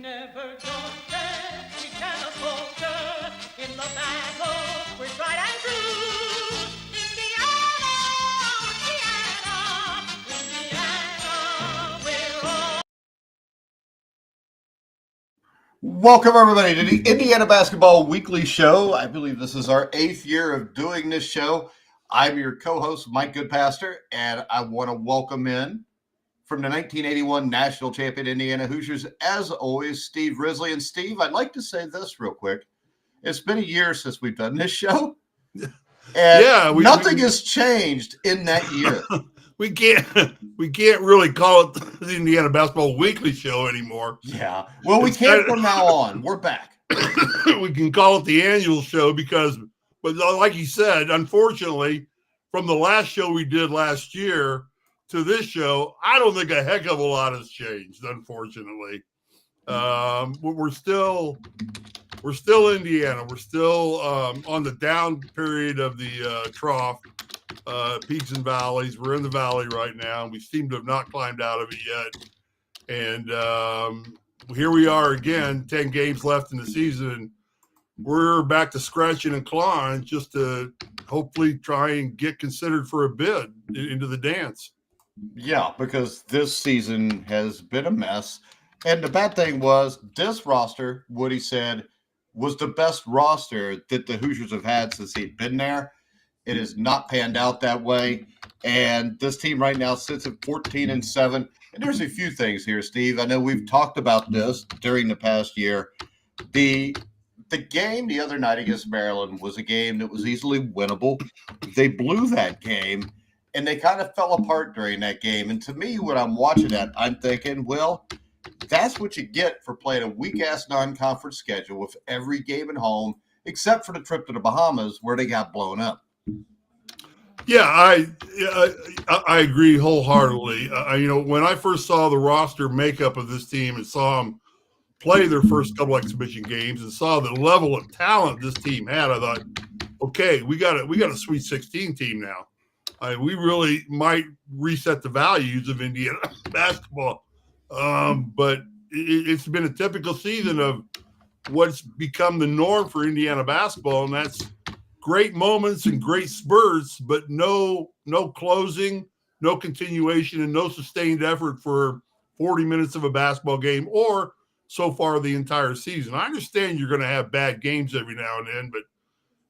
never gonna let we cannot falter in the battle. We're tried and true. Indiana, Indiana, we're all. Welcome, everybody, to the Indiana Basketball Weekly Show. I believe this is our 8th year of doing this show. I'm your co-host, Mike Goodpaster, and I want to welcome in from the 1981 National Champion Indiana Hoosiers, as always, Steve Risley. And Steve, I'd like to say this real quick. It's been a year since we've done this show, and nothing has changed in that year. We can't really call it the Indiana Basketball Weekly Show anymore. Yeah. Well, we can from now on. We're back. We can call it the annual show because, but like you said, unfortunately, from the last show we did last year to this show, I don't think a heck of a lot has changed, unfortunately. We're still Indiana. We're still on the down period of the trough. Peaks and valleys. We're in the valley right now. We seem to have not climbed out of it yet. And here we are again, 10 games left in the season. We're back to scratching and clawing just to hopefully try and get considered for a bid into the dance. Yeah, because this season has been a mess. And the bad thing was this roster, Woody said, was the best roster that the Hoosiers have had since he'd been there. It has not panned out that way. And this team right now sits at 14-7. And there's a few things here, Steve. I know we've talked about this during the past year. The game the other night against Maryland was a game that was easily winnable. They blew that game, and they kind of fell apart during that game. And to me, when I'm watching that, I'm thinking, well, that's what you get for playing a weak-ass non-conference schedule with every game at home, except for the trip to the Bahamas where they got blown up. Yeah, I agree wholeheartedly. When I first saw the roster makeup of this team and saw them play their first couple exhibition games and saw the level of talent this team had, I thought, okay, we got a Sweet 16 team now. We really might reset the values of Indiana basketball. But it's been a typical season of what's become the norm for Indiana basketball, and that's great moments and great spurts, but no closing, no continuation, and no sustained effort for 40 minutes of a basketball game or so far the entire season. I understand you're going to have bad games every now and then, but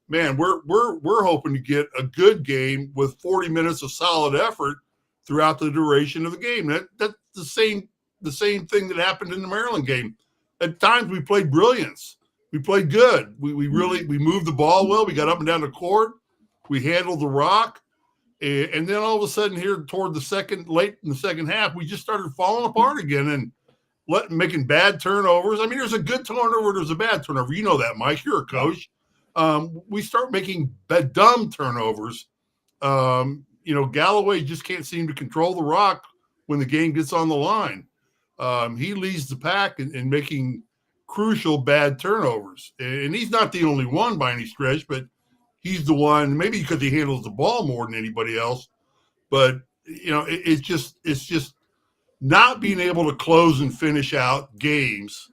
man, we're hoping to get a good game with 40 minutes of solid effort throughout the duration of the game. That's the same thing that happened in the Maryland game. At times we played brilliance. We played good. We moved the ball well. We got up and down the court. We handled the rock. And then all of a sudden here toward late in the second half, we just started falling apart again and making bad turnovers. I mean, there's a good turnover. There's a bad turnover. You know that, Mike. You're a coach. We start making dumb turnovers. Galloway just can't seem to control the rock when the game gets on the line. He leads the pack in making crucial bad turnovers. And he's not the only one by any stretch, but he's the one, maybe because he handles the ball more than anybody else. But, it's just not being able to close and finish out games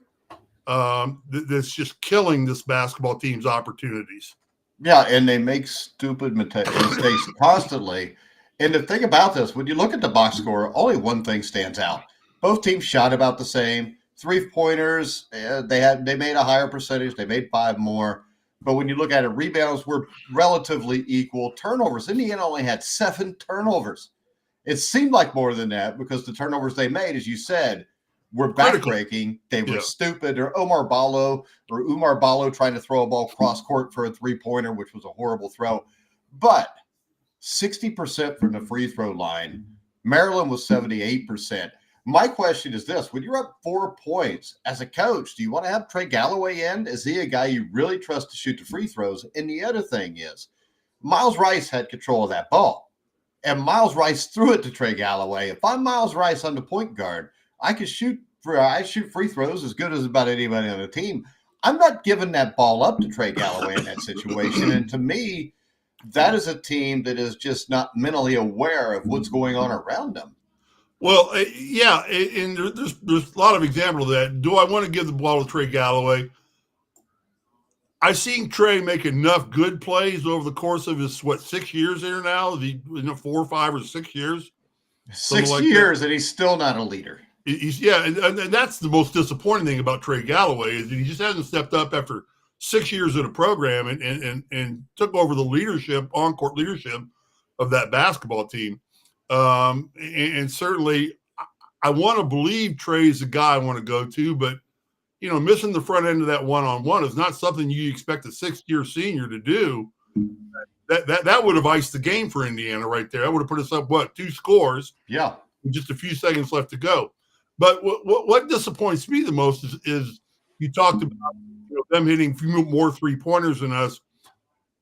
that's just killing this basketball team's opportunities. Yeah, and they make stupid mistakes constantly. And the thing about this, when you look at the box score, only one thing stands out. Both teams shot about the same. 3-pointers, they made a higher percentage. They made 5 more. But when you look at it, rebounds were relatively equal. Turnovers, Indiana only had 7 turnovers. It seemed like more than that because the turnovers they made, as you said, were backbreaking. They were stupid. Or Umar Ballo trying to throw a ball cross court for a 3-pointer, which was a horrible throw. But 60% from the free throw line. Maryland was 78%. My question is this. When you're up 4 points as a coach, do you want to have Trey Galloway in? Is he a guy you really trust to shoot the free throws? And the other thing is, Miles Rice had control of that ball. And Miles Rice threw it to Trey Galloway. If I'm Miles Rice on the point guard, I shoot free throws as good as about anybody on the team. I'm not giving that ball up to Trey Galloway in that situation. And to me, that is a team that is just not mentally aware of what's going on around them. Well, yeah, and there's a lot of examples of that. Do I want to give the ball to Trey Galloway? I've seen Trey make enough good plays over the course of his 6 years here now. 4 or 5 or 6 years. 6 years, and he's still not a leader. And that's the most disappointing thing about Trey Galloway is that he just hasn't stepped up after 6 years in a program and took over the leadership, on-court leadership of that basketball team. And certainly, I want to believe Trey's the guy I want to go to, but missing the front end of that one-on-one is not something you expect a 6-year senior to do. That would have iced the game for Indiana right there. That would have put us up 2 scores? Yeah, with just a few seconds left to go. But what disappoints me the most is you talked about them hitting more 3-pointers than us.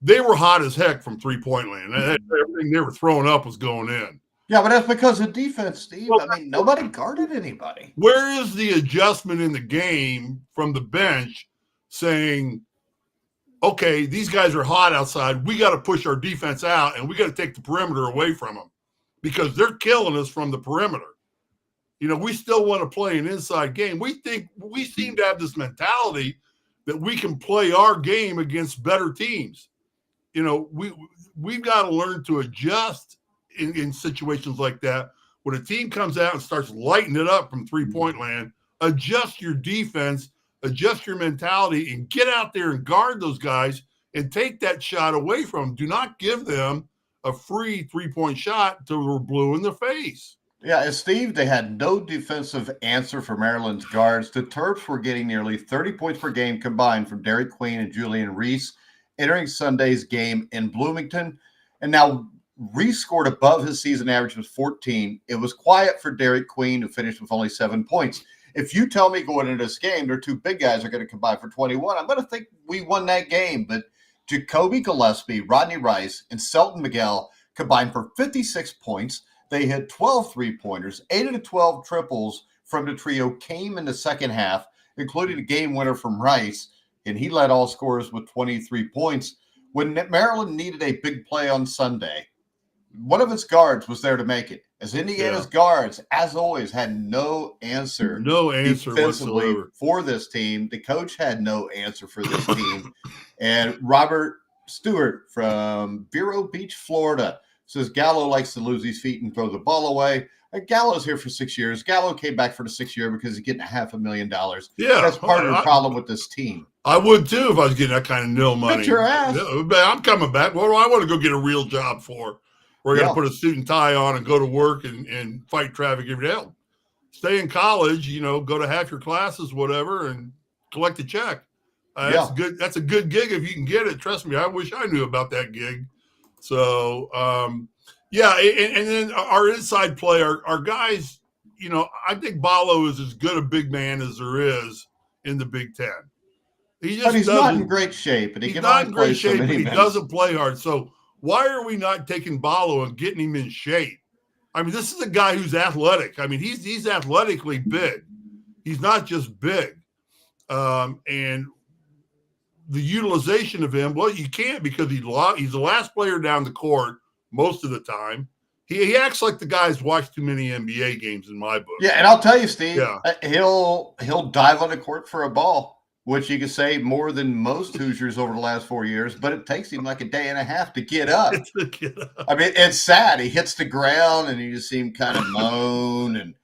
They were hot as heck from 3-point land. Everything they were throwing up was going in. Yeah, but that's because of defense, Steve. Well, I mean, nobody guarded anybody. Where is the adjustment in the game from the bench saying, okay, these guys are hot outside. We got to push our defense out, and we got to take the perimeter away from them because they're killing us from the perimeter. We still want to play an inside game. We seem to have this mentality that we can play our game against better teams. We've got to learn to adjust in situations like that. When a team comes out and starts lighting it up from 3-point land, adjust your defense, adjust your mentality, and get out there and guard those guys and take that shot away from them. Do not give them a free 3-point shot till we're blue in the face. Yeah, and Steve, they had no defensive answer for Maryland's guards. The Terps were getting nearly 30 points per game combined from Derek Queen and Julian Reese entering Sunday's game in Bloomington. And now Reese scored above his season average with 14. It was quiet for Derek Queen, who finished with only 7 points. If you tell me going into this game, their 2 big guys are going to combine for 21, I'm going to think we won that game. But Jacoby Gillespie, Rodney Rice, and Selton Miguel combined for 56 points. They hit 12 3-pointers. 8 of the 12 triples from the trio came in the second half, including a game winner from Rice, and he led all scorers with 23 points. When Maryland needed a big play on Sunday, one of its guards was there to make it. As Indiana's guards, as always, had no answer defensively whatsoever for this team. The coach had no answer for this team. And Robert Stewart from Vero Beach, Florida, says Gallo likes to lose his feet and throw the ball away. Gallo's here for 6 years. Gallo came back for the 6th year because he's getting $500,000. Yeah, that's part of the problem with this team. I would too if I was getting that kind of nil money. Bet your ass. I'm coming back. What do I want to go get a real job for? We're going to put a suit and tie on and go to work and fight traffic every day. Stay in college, go to half your classes, whatever, and collect a check. That's good. That's a good gig if you can get it. Trust me, I wish I knew about that gig. So, and then our inside play, our guys, I think Ballo is as good a big man as there is in the Big Ten. But he's not in great shape, and he doesn't play hard. So why are we not taking Ballo and getting him in shape? I mean, this is a guy who's athletic. I mean, he's athletically big. He's not just big. And the utilization of him, well, you can't because he's the last player down the court most of the time. He acts like the guy's watched too many NBA games in my book. Yeah, and I'll tell you, Steve, he'll dive on the court for a ball, which you could say more than most Hoosiers over the last 4 years, but it takes him like a day and a half to get up. I mean, it's sad. He hits the ground, and you just see him kind of moan, and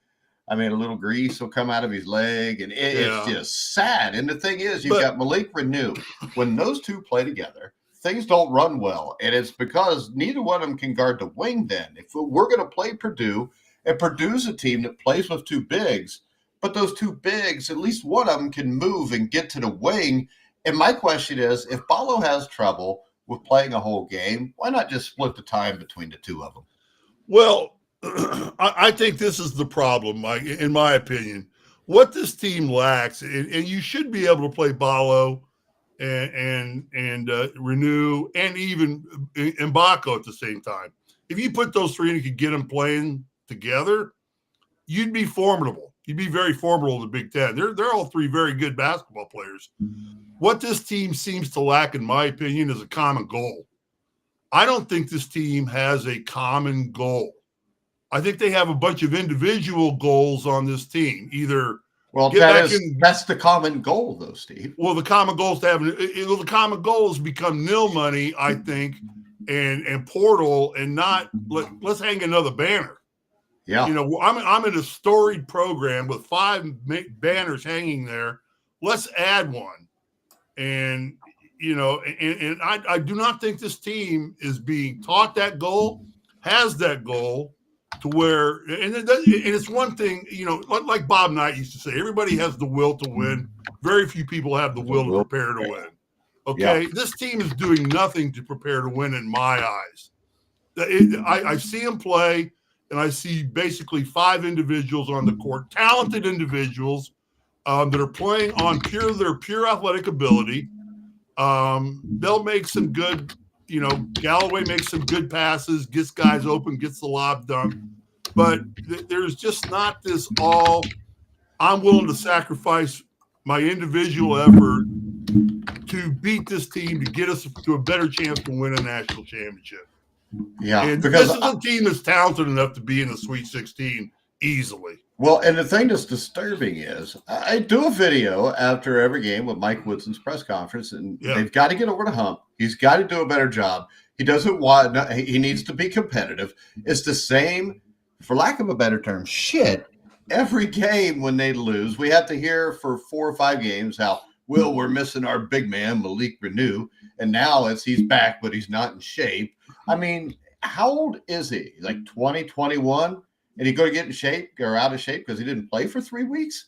a little grease will come out of his leg, and it's just sad. And the thing is, you've got Malik Renew. When those two play together, things don't run well, and it's because neither one of them can guard the wing then. If we're going to play Purdue, and Purdue's a team that plays with 2 bigs, but those 2 bigs, at least one of them can move and get to the wing. And my question is, if Ballo has trouble with playing a whole game, why not just split the time between the 2 of them? Well, I think this is the problem, Mike, in my opinion. What this team lacks, and you should be able to play Ballo and Renew and even Mbako at the same time. If you put those 3 and you could get them playing together, you'd be formidable. You'd be very formidable in the Big Ten. They're all 3 very good basketball players. What this team seems to lack, in my opinion, is a common goal. I don't think this team has a common goal. I think they have a bunch of individual goals on this team. Either Well, that's the common goal, though, Steve. Well, the common goal is to have the common goal is become nil money, I think, and portal, and not let's hang another banner. Yeah, I'm in a storied program with 5 banners hanging there. Let's add one, and I do not think this team is being taught that goal, has that goal. To where, and it's one thing, like Bob Knight used to say, everybody has the will to win. Very few people have the will to prepare to win. Okay, yeah. This team is doing nothing to prepare to win in my eyes. I see them play, and I see basically 5 individuals on the court, talented individuals that are playing on their pure athletic ability. They'll make some good. Galloway makes some good passes, gets guys open, gets the lob dunk. But there's just not this I'm willing to sacrifice my individual effort to beat this team to get us to a better chance to win a national championship. Yeah. And because this is a team that's talented enough to be in the Sweet 16 easily. Well, and the thing that's disturbing is I do a video after every game with Mike Woodson's press conference, and they've got to get over the hump. He's got to do a better job. He doesn't want – he needs to be competitive. It's the same, for lack of a better term, shit. Every game when they lose, we have to hear for 4 or 5 games how, we're missing our big man, Malik Renew, and now he's back, but he's not in shape. I mean, how old is he? Like 20, 21? And he going to get in shape or out of shape because he didn't play for 3 weeks?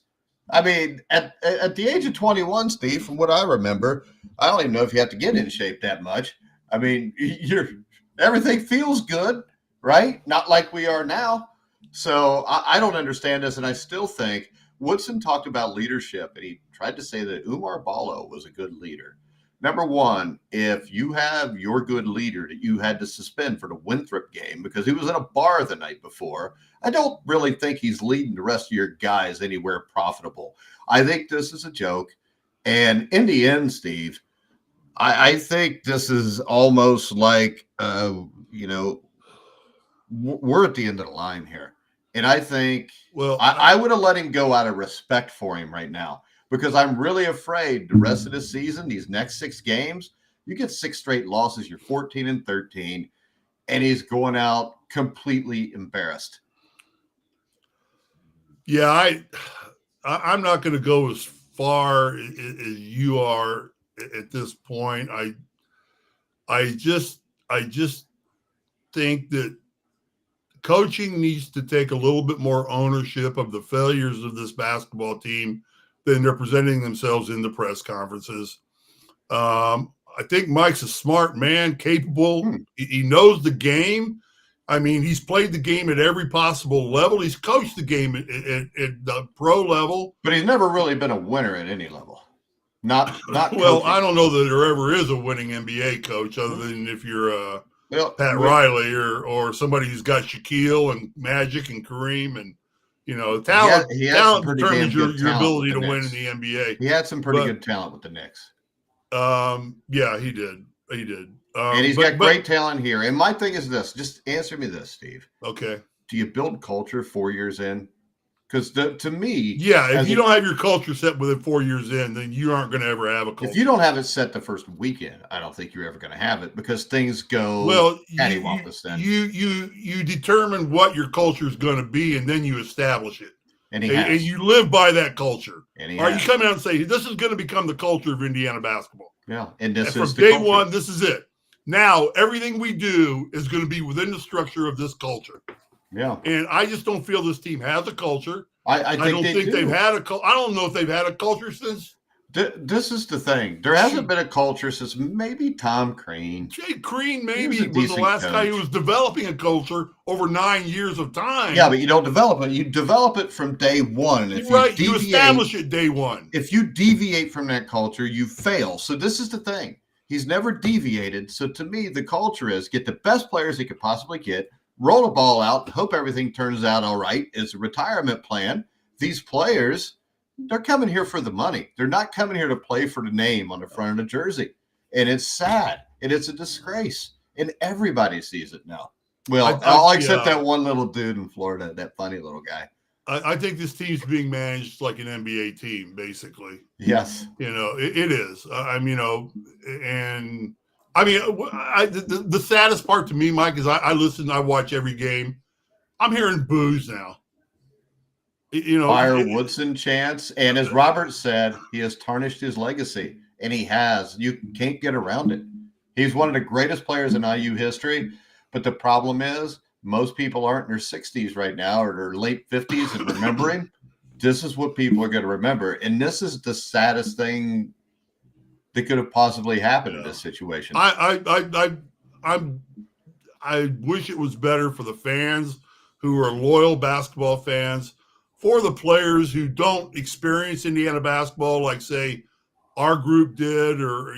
I mean, at the age of 21, Steve, from what I remember, I don't even know if you have to get in shape that much. I mean, everything feels good, right? Not like we are now. So I don't understand this, and I still think Woodson talked about leadership, and he tried to say that Umar Ballo was a good leader. Number one, if you have your good leader that you had to suspend for the Winthrop game because he was in a bar the night before, I don't really think he's leading the rest of your guys anywhere profitable. I think this is a joke. And in the end, Steve, I think this is almost like, we're at the end of the line here. And I think I would have let him go out of respect for him right now. Because I'm really afraid the rest of the season, these next 6 games, you get 6 straight losses, you're 14-13, and he's going out completely embarrassed. Yeah, I'm not going to go as far as you are at this point. I just think that coaching needs to take a little bit more ownership of the failures of this basketball team than they're presenting themselves in the press conferences. I think Mike's a smart man, capable. He knows the game. I mean, he's played the game at every possible level. He's coached the game at the pro level. But he's never really been a winner at any level. Not well, I don't know that there ever is a winning NBA coach other than if you're Pat Riley or somebody who's got Shaquille and Magic and Kareem and talent determines your ability to win in the NBA. He had some pretty good talent with the Knicks. Yeah, he did. And he's got great talent here. And my thing is this. Just answer me this, Steve. Okay. Do you build culture 4 years in? Because to me... Yeah, if you don't have your culture set within 4 years in, then you aren't going to ever have a culture. If you don't have it set the first weekend, I don't think you're ever going to have it because things go cattywampus then. You determine what your culture is going to be, and then you establish it. And you live by that culture. And you come out and say, this is going to become the culture of Indiana basketball. Yeah. And from day one, this is it. Now, everything we do is going to be within the structure of this culture. Yeah. And I just don't feel this team has a culture. I don't think they've had a culture. I don't know if they've had a culture since. This is the thing. There hasn't been a culture since maybe Tom Crean. Jay Crean maybe was the last guy who was developing a culture over 9 years of time. Yeah, but you don't develop it. You develop it from day one. You establish it day one. If you deviate from that culture, you fail. So this is the thing. He's never deviated. So to me, the culture is get the best players he could possibly get, roll the ball out, hope everything turns out all right. It's a retirement plan. These players, they're coming here for the money. They're not coming here to play for the name on the front of the jersey. And it's sad. And it's a disgrace. And everybody sees it now. Well, I'll accept that one little dude in Florida, that funny little guy. I think this team's being managed like an NBA team, basically. Yes. It is. The saddest part to me, Mike, is I listen, I watch every game. I'm hearing boos now. Fire Woodson chants. And as Robert said, he has tarnished his legacy, and he has. You can't get around it. He's one of the greatest players in IU history, but the problem is most people aren't in their 60s right now or their late 50s and remembering. This is what people are going to remember. And this is the saddest thing that could have possibly happened in this situation. I wish it was better for the fans who are loyal basketball fans, for the players who don't experience Indiana basketball, like, say, our group did, or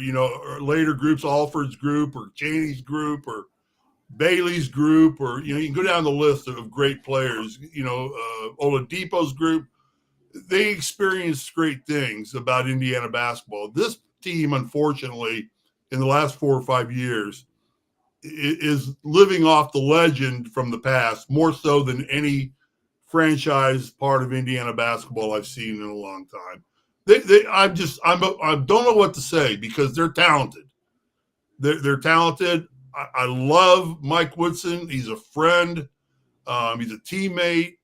later groups, Alford's group or Chaney's group or Bailey's group, or you can go down the list of great players. Oladipo's group, they experienced great things about Indiana basketball. This team, unfortunately, in the last 4 or 5 years, is living off the legend from the past more so than any franchise part of Indiana basketball I've seen in a long time. I don't know what to say, because they're talented. They're talented. I love Mike Woodson. He's a friend. He's a teammate.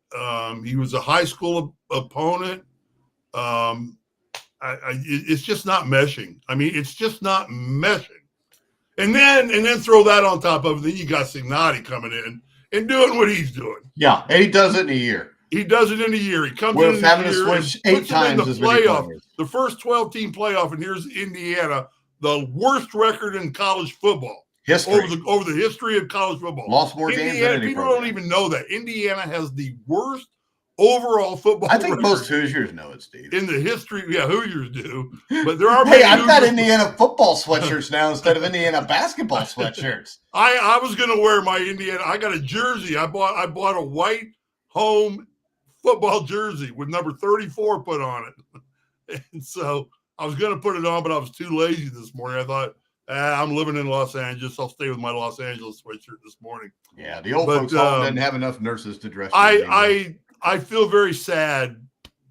He was a high school opponent. It's just not meshing. I mean, it's just not meshing. And then throw that on top of it. Then you got Signotti coming in and doing what he's doing. Yeah, and he does it in a year. He does it in a year. He comes We're in having a year to switch 8 times as many players. The first 12-team playoff, and here's Indiana, the worst record in college football. History. Over the history of college football. Lost more games than any people program. don't even know that. Indiana has the worst overall football I think record most Hoosiers know it, Steve. in the history. Yeah, Hoosiers do. But there are Hey, I've got Indiana football sweatshirts now instead of Indiana basketball sweatshirts. I was going to wear my Indiana. I got a jersey. I bought a white home football jersey with number 34 put on it. And so I was going to put it on, but I was too lazy this morning. I thought, I'm living in Los Angeles. I'll stay with my Los Angeles sweatshirt this morning. Yeah, the old folks home didn't have enough nurses to dress. I feel very sad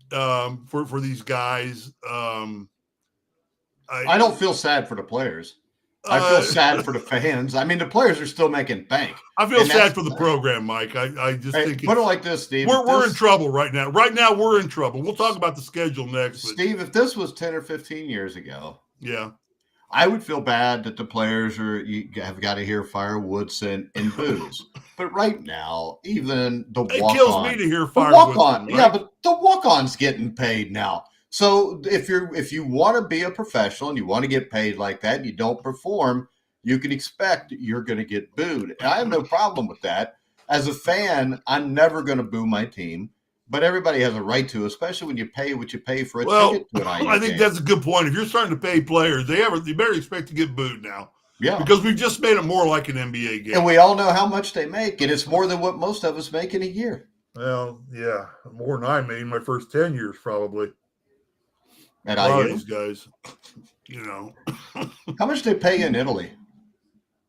for these guys. I don't feel sad for the players. I feel sad for the fans. I mean, the players are still making bank. I feel sad for the program, Mike. I just think put it like this, Steve. We're in trouble right now. Right now, we're in trouble. We'll talk about the schedule next. Steve, if this was 10 or 15 years ago, yeah, I would feel bad that the players have got to hear Fire Woodson and boos. But right now, even the walk-on. It kills me to hear Fire Woodson. Right? Yeah, but the walk-on's getting paid now. So if you want to be a professional and you want to get paid like that and you don't perform, you can expect you're going to get booed. And I have no problem with that. As a fan, I'm never going to boo my team. But everybody has a right to, especially when you pay what you pay for a ticket to an IU I think game. that's a good point. If you're starting to pay players, they better expect to get booed now. Yeah. Because we've just made it more like an NBA game. And we all know how much they make, and it's more than what most of us make in a year. Well, yeah, more than I made in my first 10 years, probably. At a lot of IU? these guys, How much they pay in Italy?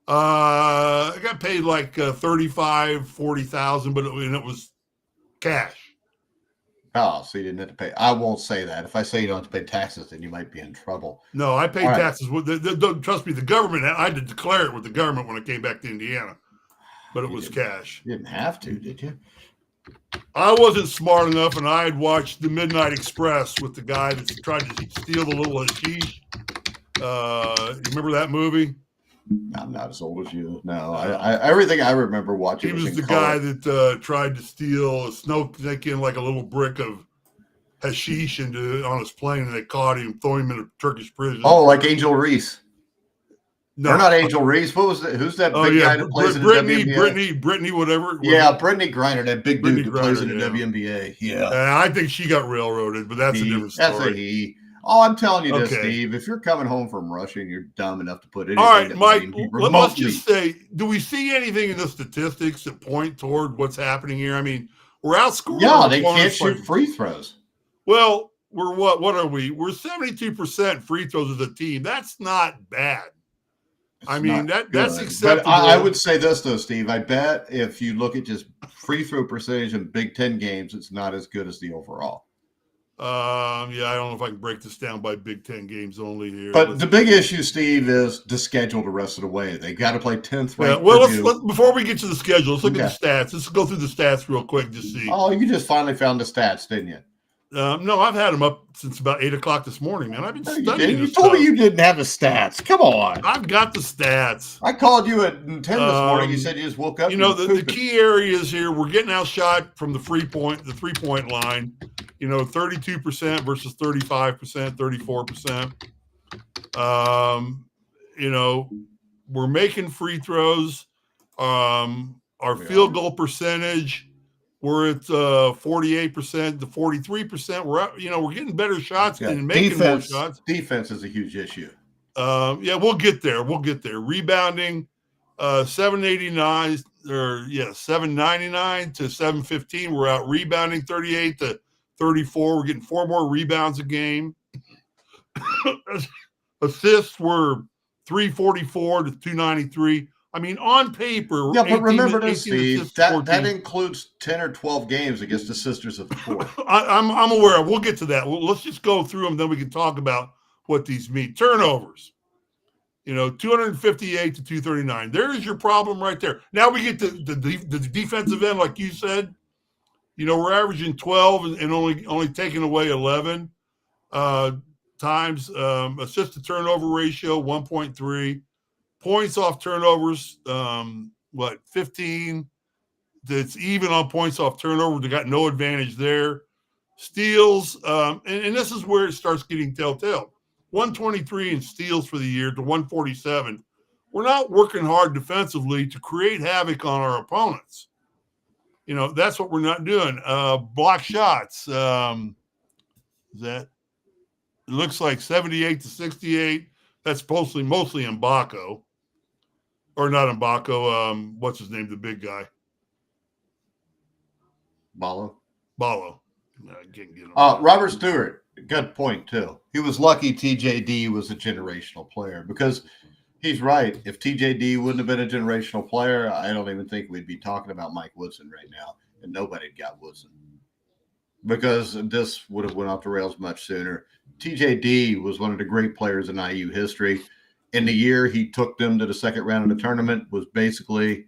I got paid like $35,000-$40,000, but it was cash. Oh, so you didn't have to pay. I won't say that. If I say you don't have to pay taxes, then you might be in trouble. No, I paid taxes. Trust me, the government, I had to declare it with the government when I came back to Indiana, but it was cash. You didn't have to, did you? I wasn't smart enough, and I had watched The Midnight Express with the guy that tried to steal the little hashish. You remember that movie? I'm not as old as you. No, everything I remember watching. He was the guy that tried to steal a snowflake in like a little brick of hashish on his plane, and they caught him, throw him in a Turkish prison. Oh, like Angel Reese. No, or not Angel Reese. What was that? Who's that big guy that plays in the WNBA? Brittany, whatever. Yeah, Brittany Griner, that big dude that plays in the WNBA. Yeah. I think she got railroaded, but that's a different story. That's a he. Oh, I'm telling you this, Steve. If you're coming home from Russia and you're dumb enough to put anything. All right, Mike, let's remotely. just say, do we see anything in the statistics that point toward what's happening here? I mean, we're outscoring. Yeah, they can't shoot free throws. Well, we're what are we? We're 72% free throws as a team. That's not bad. I It's mean, not that's good. acceptable. But I would say this, though, Steve. I bet if you look at just free throw percentage in Big Ten games, it's not as good as the overall. Yeah, I don't know if I can break this down by Big Ten games only here. But the big issue, Steve, is the schedule the rest of the way. They got to play 10th ranked. Well, Purdue. let's before we get to the schedule, let's look at the stats. Let's go through the stats real quick to see. Oh, you just finally found the stats, didn't you? No, I've had them up since about 8 o'clock this morning, man. I've been studying. You told me you didn't have the stats. Come on. I've got the stats. I called you at 10 this morning. You said you just woke up. You know, the key areas here, we're getting outshot from the 3-point line. 32% versus 35%, 34%. We're making free throws. Our field goal percentage, we're at 48% to 43%. We're getting better shots and making more shots. Defense is a huge issue. We'll get there. Rebounding, 799 799 to 715. We're out rebounding 38 to 34. We're getting 4 more rebounds a game. Assists were 344 to 293. I mean, on paper, but remember this, Steve. That includes 10 or 12 games against the Sisters of the Poor. I'm aware of. We'll get to that. Let's just go through them, then we can talk about what these mean. Turnovers, 258 to 239. There's your problem right there. Now we get to the defensive end, like you said. We're averaging 12 and only taking away 11 times. Assist to turnover ratio 1.3. Points off turnovers, 15. That's even on points off turnover. They got no advantage there. Steals, and this is where it starts getting telltale. 123 in steals for the year to 147. We're not working hard defensively to create havoc on our opponents. That's what we're not doing. Block shots. It looks like 78 to 68. That's mostly Mbako. Or not Mbako. What's his name? The big guy. Ballo. I can't get him. Robert Stewart. Good point, too. He was lucky TJD was a generational player because he's right. If TJD wouldn't have been a generational player, I don't even think we'd be talking about Mike Woodson right now. And nobody'd got Woodson because this would have went off the rails much sooner. TJD was one of the great players in IU history. In the year he took them to the second round of the tournament was basically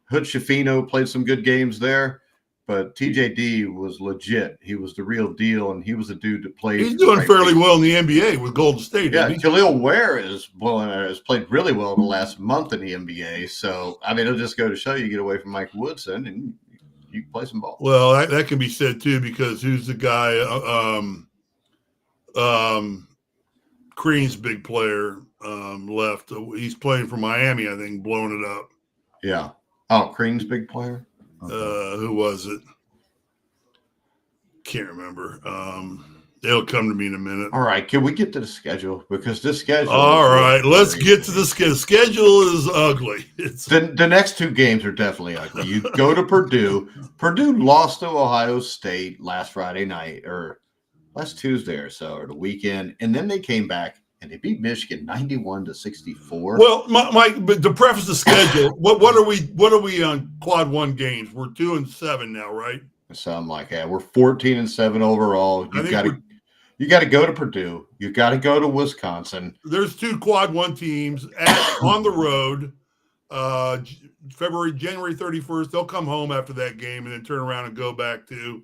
Hood Schifino played some good games there, but TJD was legit. He was the real deal, and he was a dude that played. He's doing fairly well in the NBA with Golden State. Yeah, Khalil Ware has played really well the last month in the NBA. So, I mean, it'll just go to show you get away from Mike Woodson and you can play some ball. Well, that can be said, too, because who's the guy? Crean's big player left. He's playing for Miami, I think, blowing it up. Yeah. Oh, Crean's big player? Okay. Who was it? Can't remember. It'll come to me in a minute. All right. Can we get to the schedule? Because this schedule. All right. Let's get to the schedule. Schedule is ugly. The next 2 games are definitely ugly. You go to Purdue. Purdue lost to Ohio State last Friday night or last Tuesday or so, or the weekend. And then they came back and they beat Michigan 91-64. Well, Mike, but to preface the schedule, what are we on quad 1 games? We're 2-7 now, right? Something like that. We're 14-7 overall. You got to go to Purdue. You got to go to Wisconsin. There's 2 quad 1 teams on the road. January 31st. They'll come home after that game and then turn around and go back to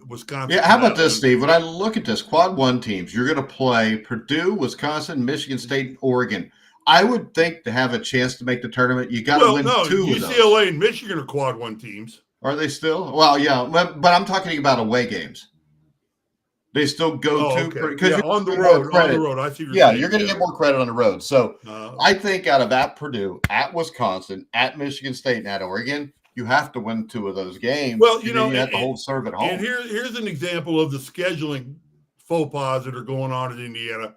Wisconsin. Yeah, how about this, Steve? When I look at this, quad 1 teams, you're going to play Purdue, Wisconsin, Michigan State, Oregon. I would think to have a chance to make the tournament, you got to win 2 of those. UCLA and Michigan are quad 1 teams. Are they still? Well, yeah, but I'm talking about away games. They still go because on the road. I see. You're going to get more credit on the road. So I think out of at Purdue, at Wisconsin, at Michigan State, and at Oregon, you have to win 2 of those games. Well, you have to hold serve at home. And here's an example of the scheduling faux pas that are going on in Indiana.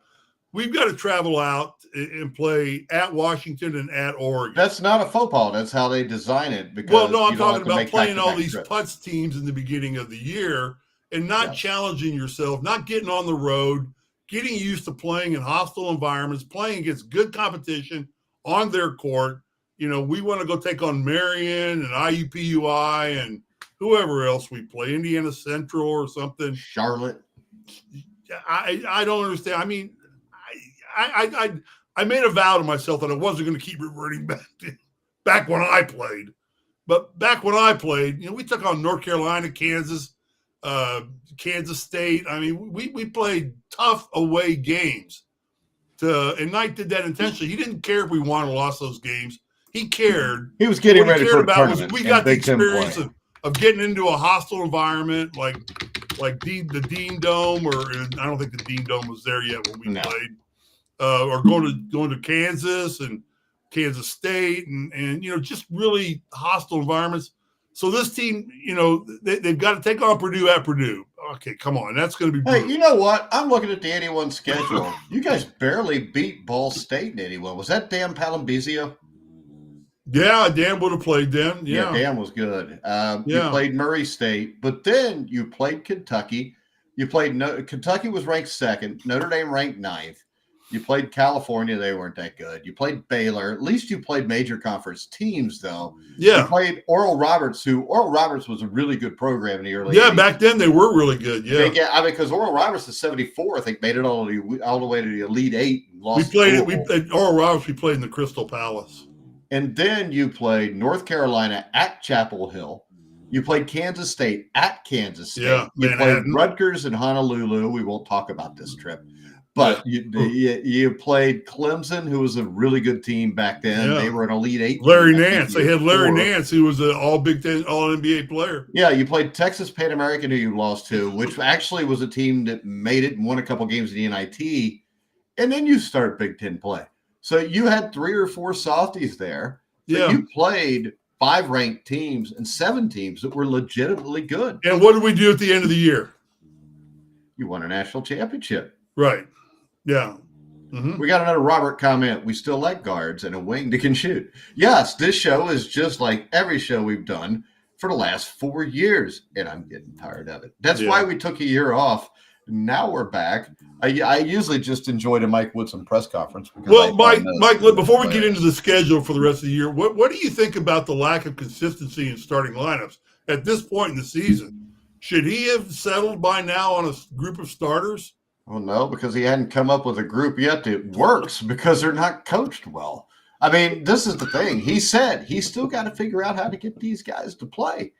We've got to travel out and play at Washington and at Oregon. That's not a faux pas. That's how they design it. Because I'm talking about playing all these putz teams in the beginning of the year and not challenging yourself, not getting on the road, getting used to playing in hostile environments, playing against good competition on their court. You know, we want to go take on Marion and IUPUI and whoever else we play, Indiana Central or something. Charlotte. I don't understand. I mean, I made a vow to myself that I wasn't going to keep reverting back when I played. But back when I played, you know, we took on North Carolina, Kansas, Kansas State. I mean, we played tough away games. And Knight did that intentionally. He didn't care if we won or lost those games. He cared. He was getting ready for a about tournament. We got the experience of getting into a hostile environment like the Dean Dome, or I don't think the Dean Dome was there yet when we played. Or going to Kansas and Kansas State and you know, just really hostile environments. So this team, you know, they've got to take on Purdue at Purdue. Okay, come on. That's going to be brutal. Hey, you know what? I'm looking at the 81 schedule. You guys barely beat Ball State in 81. Was that Dan Palambizio? Yeah, Dan would have played then. Yeah, Dan was good. You played Murray State, but then you played Kentucky. You played Kentucky was ranked 2nd. Notre Dame ranked 9th. You played California. They weren't that good. You played Baylor. At least you played major conference teams, though. Yeah. You played Oral Roberts, Oral Roberts was a really good program in the early 80s. Back then they were really good. Yeah. Because Oral Roberts is 74, I think, made it all the way to the Elite Eight. And lost we played Oral Roberts. We played in the Crystal Palace. And then you played North Carolina at Chapel Hill. You played Kansas State at Kansas State. Yeah, you played Rutgers and Honolulu. We won't talk about this trip. But you played Clemson, who was a really good team back then. Yeah. They were an Elite Eight. Larry Nance. They had Larry Nance, who was an all Big Ten, all NBA player. Yeah, you played Texas Pan American, who you lost to, which actually was a team that made it and won a couple games in the NIT. And then you start Big Ten play. So you had 3 or 4 softies there. Yeah. You played 5 ranked teams and 7 teams that were legitimately good. And what did we do at the end of the year? You won a national championship. Right. Yeah. Mm-hmm. We got another Robert comment. We still like guards and a wing that can shoot. Yes, this show is just like every show we've done for the last 4 years, and I'm getting tired of it. That's why we took a year off. Now we're back. I usually just enjoy the Mike Woodson press conference. Well, Mike, before we get into the schedule for the rest of the year, what do you think about the lack of consistency in starting lineups at this point in the season? Should he have settled by now on a group of starters? Well, no, because he hadn't come up with a group yet that works because they're not coached well. I mean, this is the thing. He said he's still got to figure out how to get these guys to play.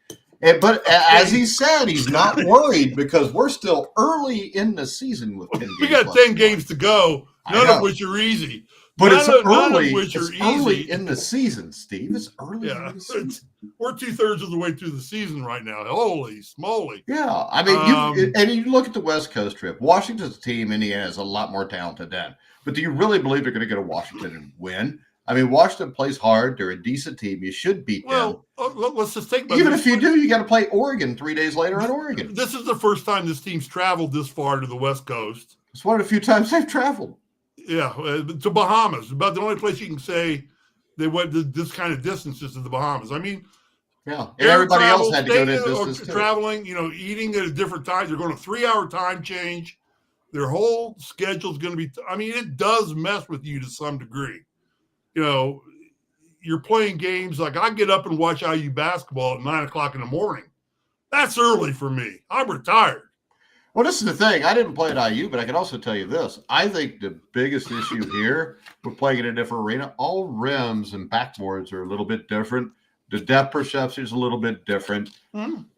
But as he said, he's not worried because we're still early in the season with 10 games. We got 10 games to go, none of which are easy. But it's early in the season, Steve. It's early in the season. We're 2/3 of the way through the season right now. Holy smoly. Yeah. I mean, and you look at the West Coast trip. Washington's team, Indiana, is a lot more talented than. But do you really believe they're going to go to Washington and win? I mean, Washington plays hard. They're a decent team. You should beat them. Well, let's just think about Even if you do, you got to play Oregon 3 days later at Oregon. This is the first time this team's traveled this far to the West Coast. It's one of the few times they've traveled. Yeah, to Bahamas. About the only place you can say they went this kind of distances to the Bahamas. I mean, yeah, and everybody else had to go that distance too. Traveling, eating at a different time. They're going to 3-hour time change. Their whole schedule's going to be. I mean, it does mess with you to some degree. You're playing games like I get up and watch IU basketball at 9:00 in the morning. That's early for me. I'm retired. Well, this is the thing. I didn't play at IU, but I can also tell you this. I think the biggest issue here with playing in a different arena, all rims and backboards are a little bit different. The depth perception is a little bit different,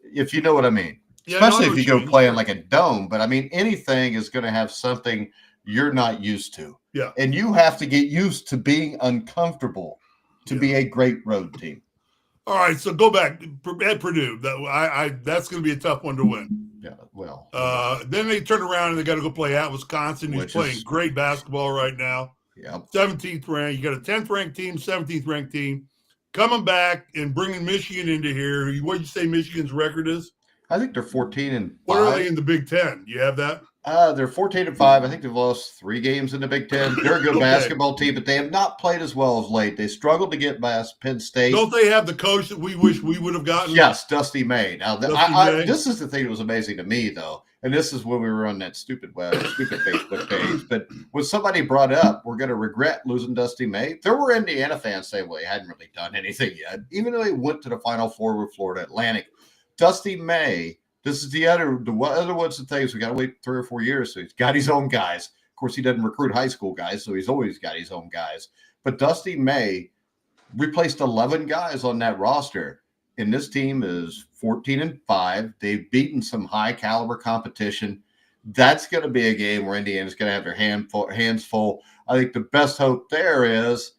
if you know what I mean. Yeah, especially if you go play in like a dome. But, I mean, anything is going to have something you're not used to. Yeah. And you have to get used to being uncomfortable to be a great road team. All right, so go back at Purdue. That's going to be a tough one to win. Yeah, well. Then they turn around and they got to go play at Wisconsin, who's playing great basketball right now. Yeah. 17th ranked. You got a 10th ranked team, 17th ranked team, coming back and bringing Michigan into here. What did you say Michigan's record is? I think they're 14-5. What are they in the Big Ten? Do you have that? They're 14-5. I think they've lost 3 games in the Big Ten. They're a good basketball team, but they have not played as well of late. They struggled to get past Penn State. Don't they have the coach that we wish we would have gotten? Yes, Dusty May. Now, this is the thing that was amazing to me, though. and this is when we were on that stupid Facebook page, but when somebody brought up, we're going to regret losing Dusty May, there were Indiana fans saying, well, he hadn't really done anything yet, even though he went to the Final Four with Florida Atlantic. Dusty May, this is the other ones and things. We got to wait 3 or 4 years. So he's got his own guys. Of course, he doesn't recruit high school guys, so he's always got his own guys. But Dusty May replaced 11 guys on that roster. And this team is 14-5. They've beaten some high caliber competition. That's going to be a game where Indiana's going to have their hands full. I think the best hope there is,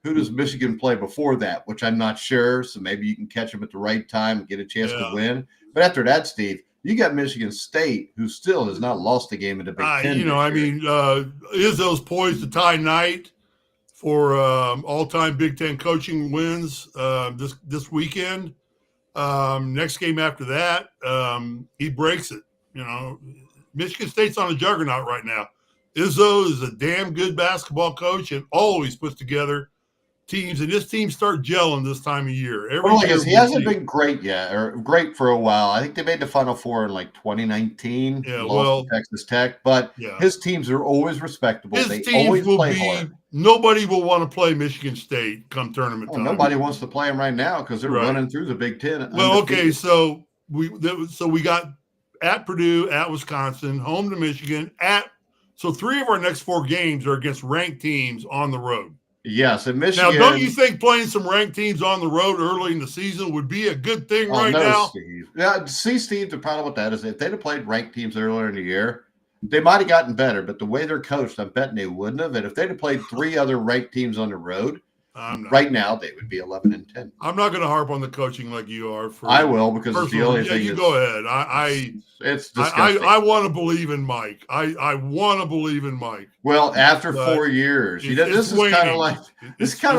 who does Michigan play before that, which I'm not sure. So maybe you can catch them at the right time and get a chance to win. But after that, Steve, you got Michigan State, who still has not lost a game in the Big Ten. Izzo's poised to tie Knight for all-time Big Ten coaching wins this weekend. Next game after that, he breaks it. Michigan State's on a juggernaut right now. Izzo is a damn good basketball coach and always puts together teams, and this team start gelling this time of year. He hasn't been great yet, or great for a while. I think they made the Final Four in like 2019. Lost to Texas Tech, but his teams are always respectable. They always play hard. Nobody will want to play Michigan State come tournament time. Nobody wants to play them right now because they're running through the Big Ten. Well, okay, so we got at Purdue, at Wisconsin, home to Michigan, so 3 of our next 4 games are against ranked teams on the road. Yes, and Michigan. Now, don't you think playing some ranked teams on the road early in the season would be a good thing now? Steve. Yeah, Steve, the problem with that is if they'd have played ranked teams earlier in the year, they might have gotten better. But the way they're coached, I'm betting they wouldn't have. And if they'd have played 3 other ranked teams on the road, right now they would be 11-10. I'm not going to harp on the the like you are. I will, because it's the only thing. You go ahead. It's disgusting. I want to believe in Mike. I want to believe in Mike. Well, after 4 years, this is kind of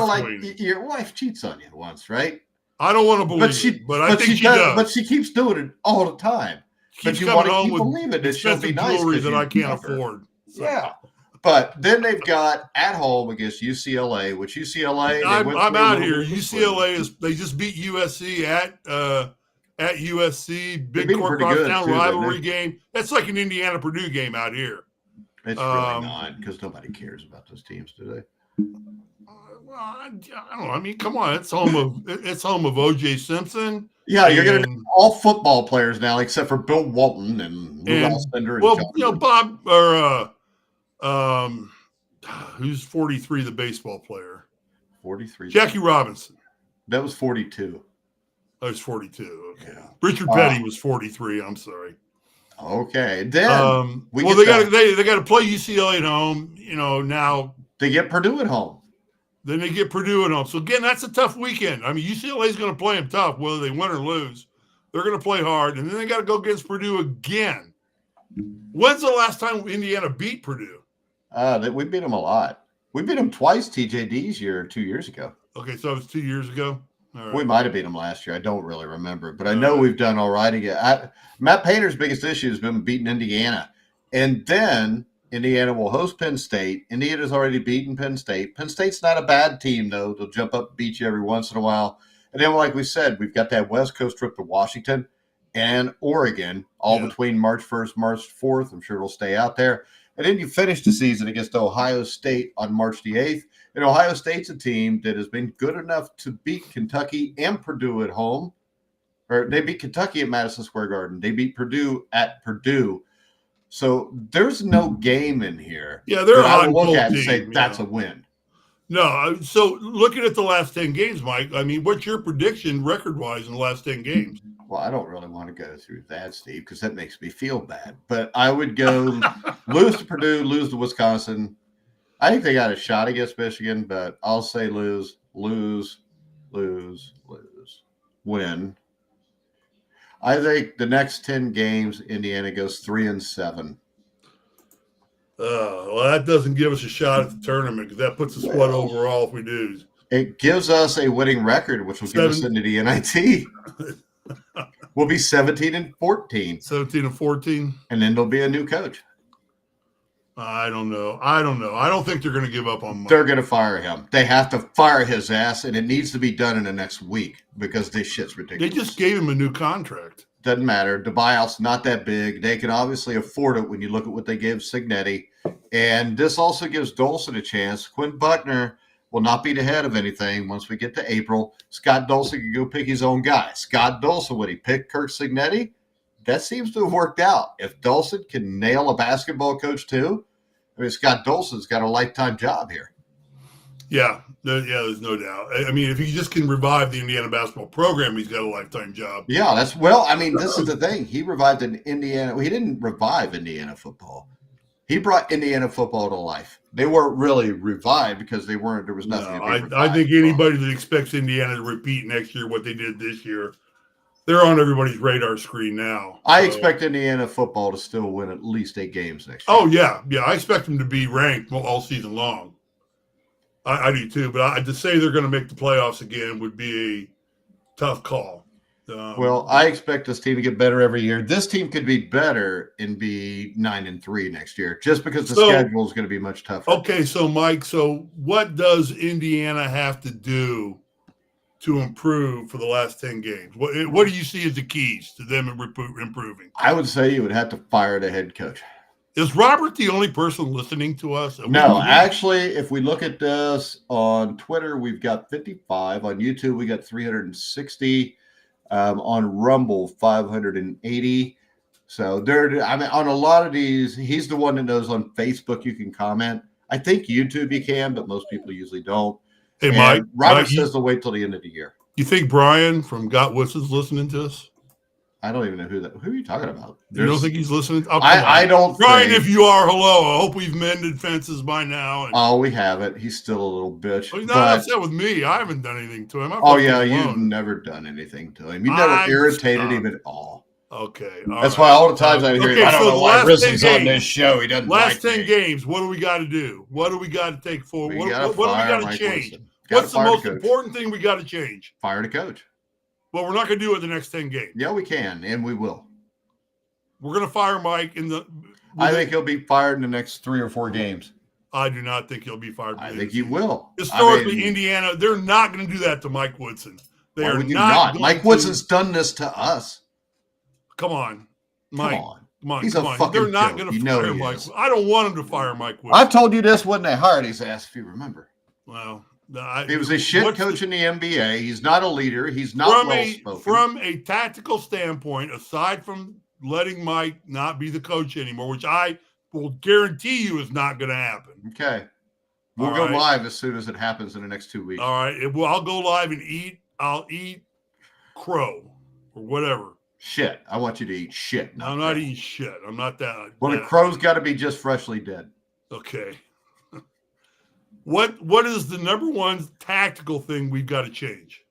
like your wife cheats on you once, right? I don't want to believe, but I think she does. But she keeps doing it all the time. But you want to keep believing that she'll be nice jewelry that I can't afford. So. Yeah. But then they've got at home against UCLA, which UCLA. I'm out here. UCLA they just beat USC at USC. Big court crosstown rivalry game. That's like an Indiana Purdue game out here. It's really not, because nobody cares about those teams today. Well, I don't know. I mean, come on. It's home of O.J. Simpson. Yeah, you're going to do all football players now, except for Bill Walton and Lou Alcindor. Well, Bob or. Who's 43, the baseball player? 43. Jackie Robinson. That was 42. That was 42. Okay. Yeah. Richard Petty was 43. I'm sorry. Okay. Then they got to play UCLA at home. Now they get Purdue at home. Then they get Purdue at home. So again, that's a tough weekend. I mean, UCLA is going to play them tough, whether they win or lose. They're going to play hard, and then they got to go against Purdue again. When's the last time Indiana beat Purdue? We beat them a lot. We beat them twice TJD's year 2 years ago. Okay, so it was 2 years ago? All right. We might have beat them last year. I don't really remember, but I know we've done all right again. Matt Painter's biggest issue has been beating Indiana. And then Indiana will host Penn State. Indiana's already beaten Penn State. Penn State's not a bad team, though. They'll jump up and beat you every once in a while. And then, like we said, we've got that West Coast trip to Washington and Oregon, all between March 1st, March 4th. I'm sure it'll stay out there. And then you finish the season against Ohio State on March the 8th. And Ohio State's a team that has been good enough to beat Kentucky and Purdue at home. Or they beat Kentucky at Madison Square Garden. They beat Purdue at Purdue. So there's no game in here. Yeah, they're I look at and say that's a win. No, so looking at the last 10 games, Mike, I mean, what's your prediction record-wise in the last 10 games? Well, I don't really want to go through that, Steve, because that makes me feel bad. But I would go lose to Purdue, lose to Wisconsin. I think they got a shot against Michigan, but I'll say lose, win. I think the next 10 games, Indiana goes 3-7. Well, that doesn't give us a shot at the tournament, because that puts us what overall if we do? It gives us a winning record, which will give us into the NIT. We'll be 17-14. 17-14. And then there'll be a new coach. I don't know. I don't think they're going to give up on Mike. They're going to fire him. They have to fire his ass, and it needs to be done in the next week because this shit's ridiculous. They just gave him a new contract. Doesn't matter. The buyout's not that big. They can obviously afford it when you look at what they gave Signetti. And this also gives Dolson a chance. Quinn Buckner will not be the head of anything once we get to April. Scott Dolson can go pick his own guy. Scott Dolson, when he picked Kirk Signetti, that seems to have worked out. If Dolson can nail a basketball coach too, I mean, Scott Dolson's got a lifetime job here. Yeah, there's no doubt. I mean, if he just can revive the Indiana basketball program, he's got a lifetime job. Yeah, this is the thing. He revived Indiana. He didn't revive Indiana football. He brought Indiana football to life. They weren't really revived because there was nothing. I think anybody that expects Indiana to repeat next year what they did this year, they're on everybody's radar screen now. I expect Indiana football to still win at least 8 games next year. Oh, yeah. I expect them to be ranked all season long. I do too, but to say they're going to make the playoffs again would be a tough call. Well, I expect this team to get better every year. This team could be better and be 9-3 next year, just because the schedule is going to be much tougher. Okay, so Mike, what does Indiana have to do to improve for the last 10 games? What do you see as the keys to them improving? I would say you would have to fire the head coach. Is Robert the only person listening to us? No, actually, if we look at this on Twitter, we've got 55. On YouTube, we got 360. On Rumble, 580. So on a lot of these, he's the one that knows. On Facebook, you can comment. I think YouTube you can, but most people usually don't. Hey, Mike. Robert says to wait till the end of the year. You think Brian from Got Wits is listening to us? I don't even know who are you talking about? You don't think he's listening? Oh, I don't. Brian, if you are, hello. I hope we've mended fences by now. We haven't. He's still a little bitch. Well, he's not upset with me. I haven't done anything to him. You've never done anything to him. You never irritated him at all. Okay. That's why all the times I hear him, I don't know why Risley's on this show. He doesn't like 10 games, what do we got to do? What do we got to take forward? What do we got to change? What's the most important thing we got to change? Fire the coach. Well, we're not going to do it the next 10 games. Yeah, we can, and we will. We're going to fire Mike I think he'll be fired in the next 3 or 4 games. I do not think he'll be fired. I think he will. Historically, Indiana, they're not going to do that to Mike Woodson. They are not. Mike Woodson's done this to us. Come on, Mike. Come on. He's a fucking They're not going to fire Mike. I don't want him to fire Mike Woodson. I've told you this when they hired his ass, if you remember. Well, he was a shit coach in the NBA. He's not a leader. He's not well-spoken. From a tactical standpoint, aside from letting Mike not be the coach anymore, which I will guarantee you is not going to happen. Okay. We'll go live as soon as it happens in the next 2 weeks. All right. I'll go live and I'll eat crow or whatever. Shit. I want you to eat shit. I'm not eating shit. I'm not that. Well, the crow's got to be just freshly dead. Okay. What is the number one tactical thing we've got to change?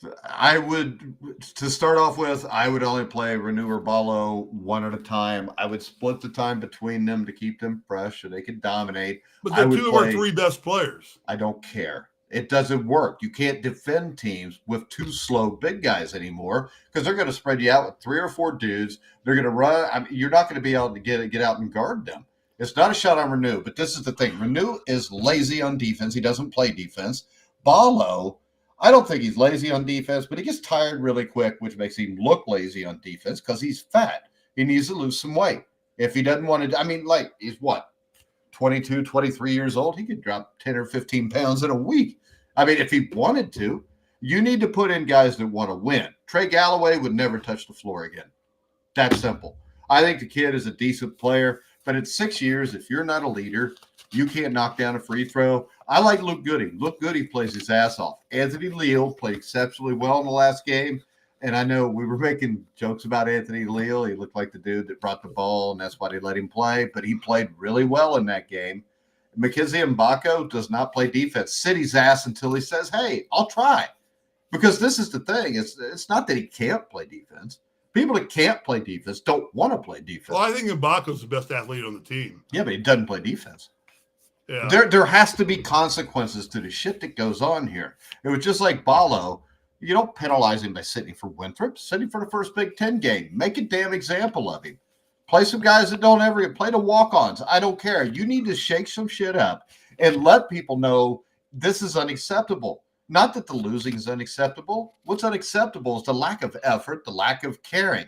To start off with, I would only play Renew or Ballo one at a time. I would split the time between them to keep them fresh so they could dominate. But the 2 of our 3 best players. I don't care. It doesn't work. You can't defend teams with 2 slow big guys anymore because they're going to spread you out with 3 or 4 dudes. They're going to run. You're not going to be able to get out and guard them. It's not a shot on Renew, but this is the thing. Renew is lazy on defense. He doesn't play defense. Ballo, I don't think he's lazy on defense, but he gets tired really quick, which makes him look lazy on defense because he's fat. He needs to lose some weight. If he doesn't want to, he's what, 22, 23 years old? He could drop 10 or 15 pounds in a week. If he wanted to. You need to put in guys that want to win. Trey Galloway would never touch the floor again. That simple. I think the kid is a decent player. But at 6 years, if you're not a leader, you can't knock down a free throw. I like Luke Goody. Luke Goody plays his ass off. Anthony Leal played exceptionally well in the last game. And I know we were making jokes about Anthony Leal. He looked like the dude that brought the ball, and that's why they let him play. But he played really well in that game. Mackenzie Mbako does not play defense. Sit his ass until he says, hey, I'll try. Because this is the thing. It's not that he can't play defense. People that can't play defense don't want to play defense. Well, I think Mbako's the best athlete on the team. Yeah, but he doesn't play defense. Yeah. There has to be consequences to the shit that goes on here. It was just like Ballo. You don't penalize him by sitting for Winthrop. Sitting for the first Big Ten game. Make a damn example of him. Play some guys that don't ever play the walk-ons. I don't care. You need to shake some shit up and let people know this is unacceptable. Not that the losing is unacceptable. What's unacceptable is the lack of effort, the lack of caring.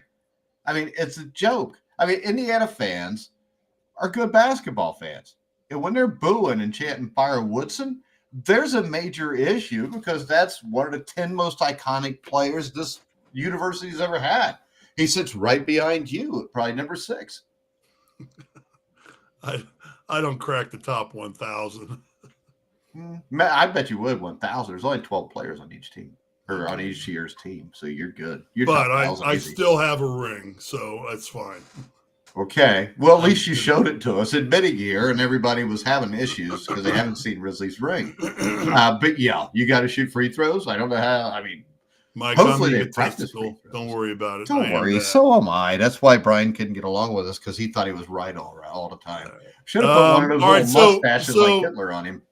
I mean, it's a joke. I mean, Indiana fans are good basketball fans. And when they're booing and chanting Fire Woodson, there's a major issue because that's one of the 10 most iconic players this university's ever had. He sits right behind you at probably number 6. I don't crack the top 1,000. I bet you would 1,000. There's only 12 players on each team or on each year's team, so you're good. But I still have a ring, so that's fine. Okay. Well, at least you showed it to us admitting here, and everybody was having issues because they haven't seen Risley's ring. But yeah, you got to shoot free throws. I don't know how. I mean, Mike, hopefully they practice free throws. Don't worry about it. Don't worry. So am I. That's why Brian couldn't get along with us because he thought he was right all the time. Should have put one of those little mustaches like Hitler on him.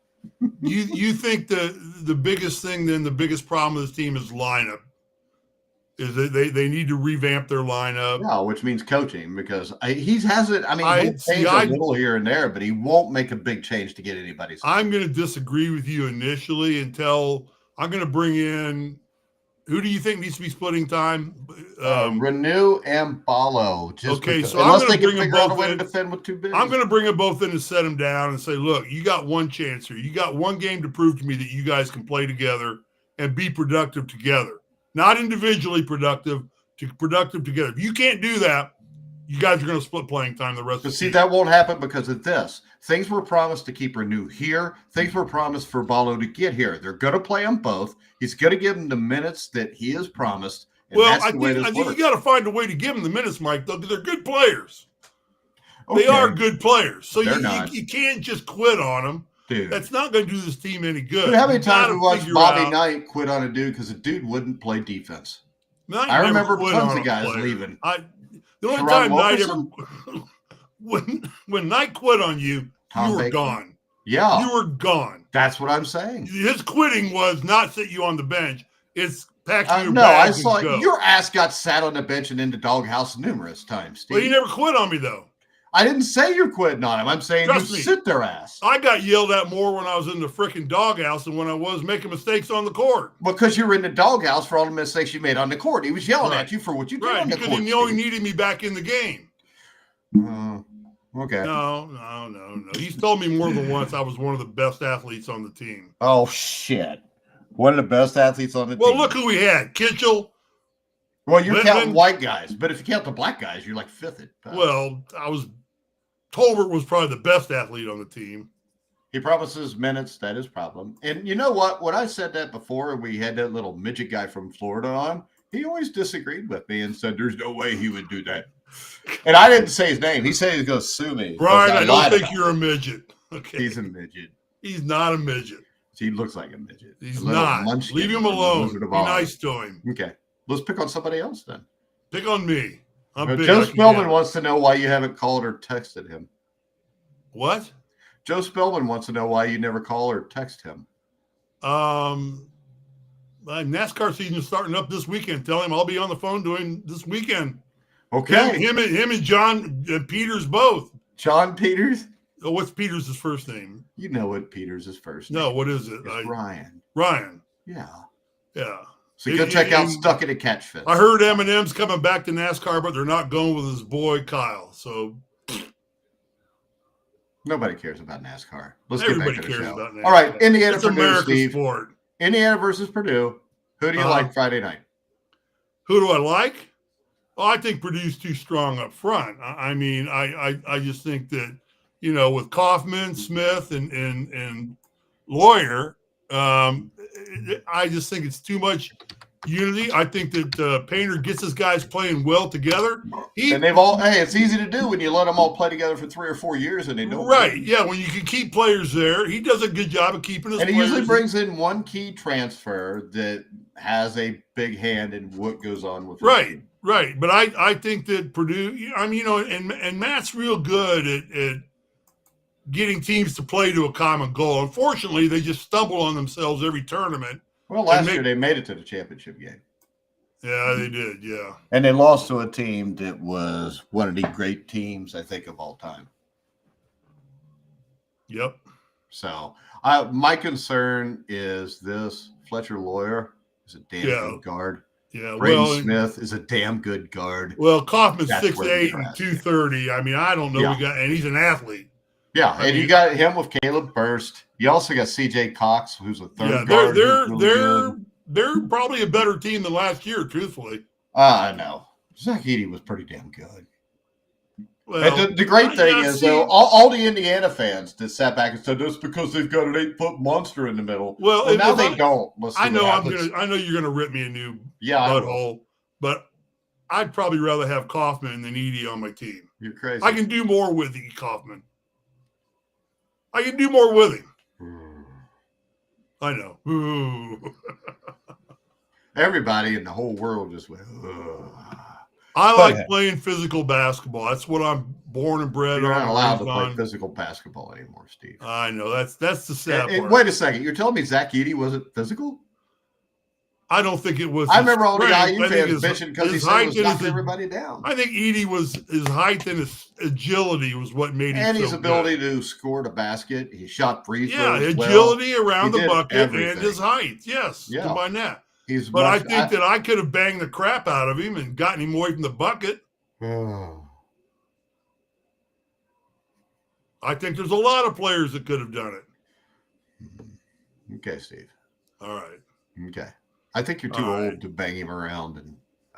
You think the biggest thing then, the biggest problem of this team is lineup? Is that they need to revamp their lineup? No, which means coaching because he hasn't. I mean, he'll change a little here and there, but he won't make a big change to get anybody's. I'm going to disagree with you initially until I'm going to bring in. Who do you think needs to be splitting time? Renew and Ballo. Okay, so unless I'm they going to can bring them figure out a both way to in. defend with 2 bigs. I'm going to bring them both in and set them down and say, look, you got one chance here. You got one game to prove to me that you guys can play together and be productive together. Not individually productive together. If you can't do that, you guys are going to split playing time the rest of the season. That won't happen because of this. Things were promised to keep Renew here. Things were promised for Ballo to get here. They're going to play them both. He's going to give them the minutes that he has promised. Well, I think you got to find a way to give them the minutes, Mike, though, because they're good players. Okay. They are good players. So you can't just quit on them. Dude. That's not going to do this team any good. Dude, how many times we watched Bobby Knight quit on a dude because the dude wouldn't play defense? I remember tons of guys leaving. The only time Knight ever when Knight quit on you, you were gone. Yeah. You were gone. That's what I'm saying. His quitting was not sit you on the bench. It's packing your no, bags I saw and go. Your ass got sat on the bench and in the doghouse numerous times, Steve. But he never quit on me, though. I didn't say you're quitting on him. I'm saying sit their ass. I got yelled at more when I was in the freaking doghouse than when I was making mistakes on the court. Because you were in the doghouse for all the mistakes you made on the court. He was yelling at you for what you did on the court. Because he only needed me back in the game. Okay. No. He's told me more than once I was one of the best athletes on the team. Oh, shit. One of the best athletes on the team. Well, look who we had. Kitchell. Well, you're counting white guys. But if you count the black guys, you're like fifth. Well, Tolbert was probably the best athlete on the team. He promises minutes. That is problem. And you know what? When I said that before, we had that little midget guy from Florida on. He always disagreed with me and said, there's no way he would do that. And I didn't say his name. He said he's going to sue me. Brian, I don't think you're a midget. Okay. He's a midget. He's not a midget. He looks like a midget. He's not. Leave him alone. Be nice to him. Okay. Let's pick on somebody else then. Pick on me. Joe Spellman wants to know why you haven't called or texted him. What? Joe Spellman wants to know why you never call or text him. NASCAR season is starting up this weekend. Tell him I'll be on the phone doing this weekend. Okay. Him and John Peters both. John Peters? Oh, what's Peters' first name? You know what Peters' first name. No, what is it? It's Ryan. Ryan. Yeah. Yeah. So go check out Stuck in a Catchfish. I heard Eminem's coming back to NASCAR, but they're not going with his boy Kyle. So nobody cares about NASCAR. Everybody cares about NASCAR. All right, Indiana, it's Purdue, America's Steve. Sport. Indiana versus Purdue. Who do you like Friday night? Who do I like? Oh, I think Purdue's too strong up front. I mean, I just think that, with Kaufman, Smith, and Lawyer, I just think it's too much unity. I think that Painter gets his guys playing well together. And they've all, it's easy to do when you let them all play together for 3 or 4 years and they don't. Right, yeah, when you can keep players there. He does a good job of keeping his players. And he usually brings in one key transfer that has a big hand in what goes on with his team. Right. But I think that Purdue, and Matt's real good at getting teams to play to a common goal. Unfortunately, they just stumble on themselves every tournament. Well, last year they made it to the championship game. Yeah, they did, yeah. And they lost to a team that was one of the great teams, I think, of all time. Yep. So my concern is this Fletcher Lawyer is a damn good guard. Yeah, Braden Smith is a damn good guard. Well, Kaufman's That's 6'8" and 230. I mean, I don't know. Yeah. And he's an athlete. Yeah, and you got him with Caleb Burst. You also got C.J. Cox, who's a third guard. They're probably a better team than last year, truthfully. I know. Zach Edey was pretty damn good. Well, and the great thing is, though, all the Indiana fans that sat back and said, that's because they've got an 8-foot monster in the middle. Well now they don't. I know you're gonna rip me a new butthole, but I'd probably rather have Kaufman than Edey on my team. You're crazy. I can do more with Kaufman. I can do more with him. I know. Everybody in the whole world just went, ugh. I like playing physical basketball. That's what I'm born and bred on. You're not allowed to play physical basketball anymore, Steve. I know. That's the sad part. Wait a second. You're telling me Zach Edey wasn't physical? I don't think it was. I remember all the IU fans bitching because he said he was knocking everybody down. I think Edey his height and his agility was what made him. And his ability to score the basket. He shot free throws. Yeah, agility around the bucket and his height. Yes, combine that. But I think that I could have banged the crap out of him and gotten him away from the bucket. I think there's a lot of players that could have done it. Okay, Steve. All right. Okay. I think you're too old to bang him around.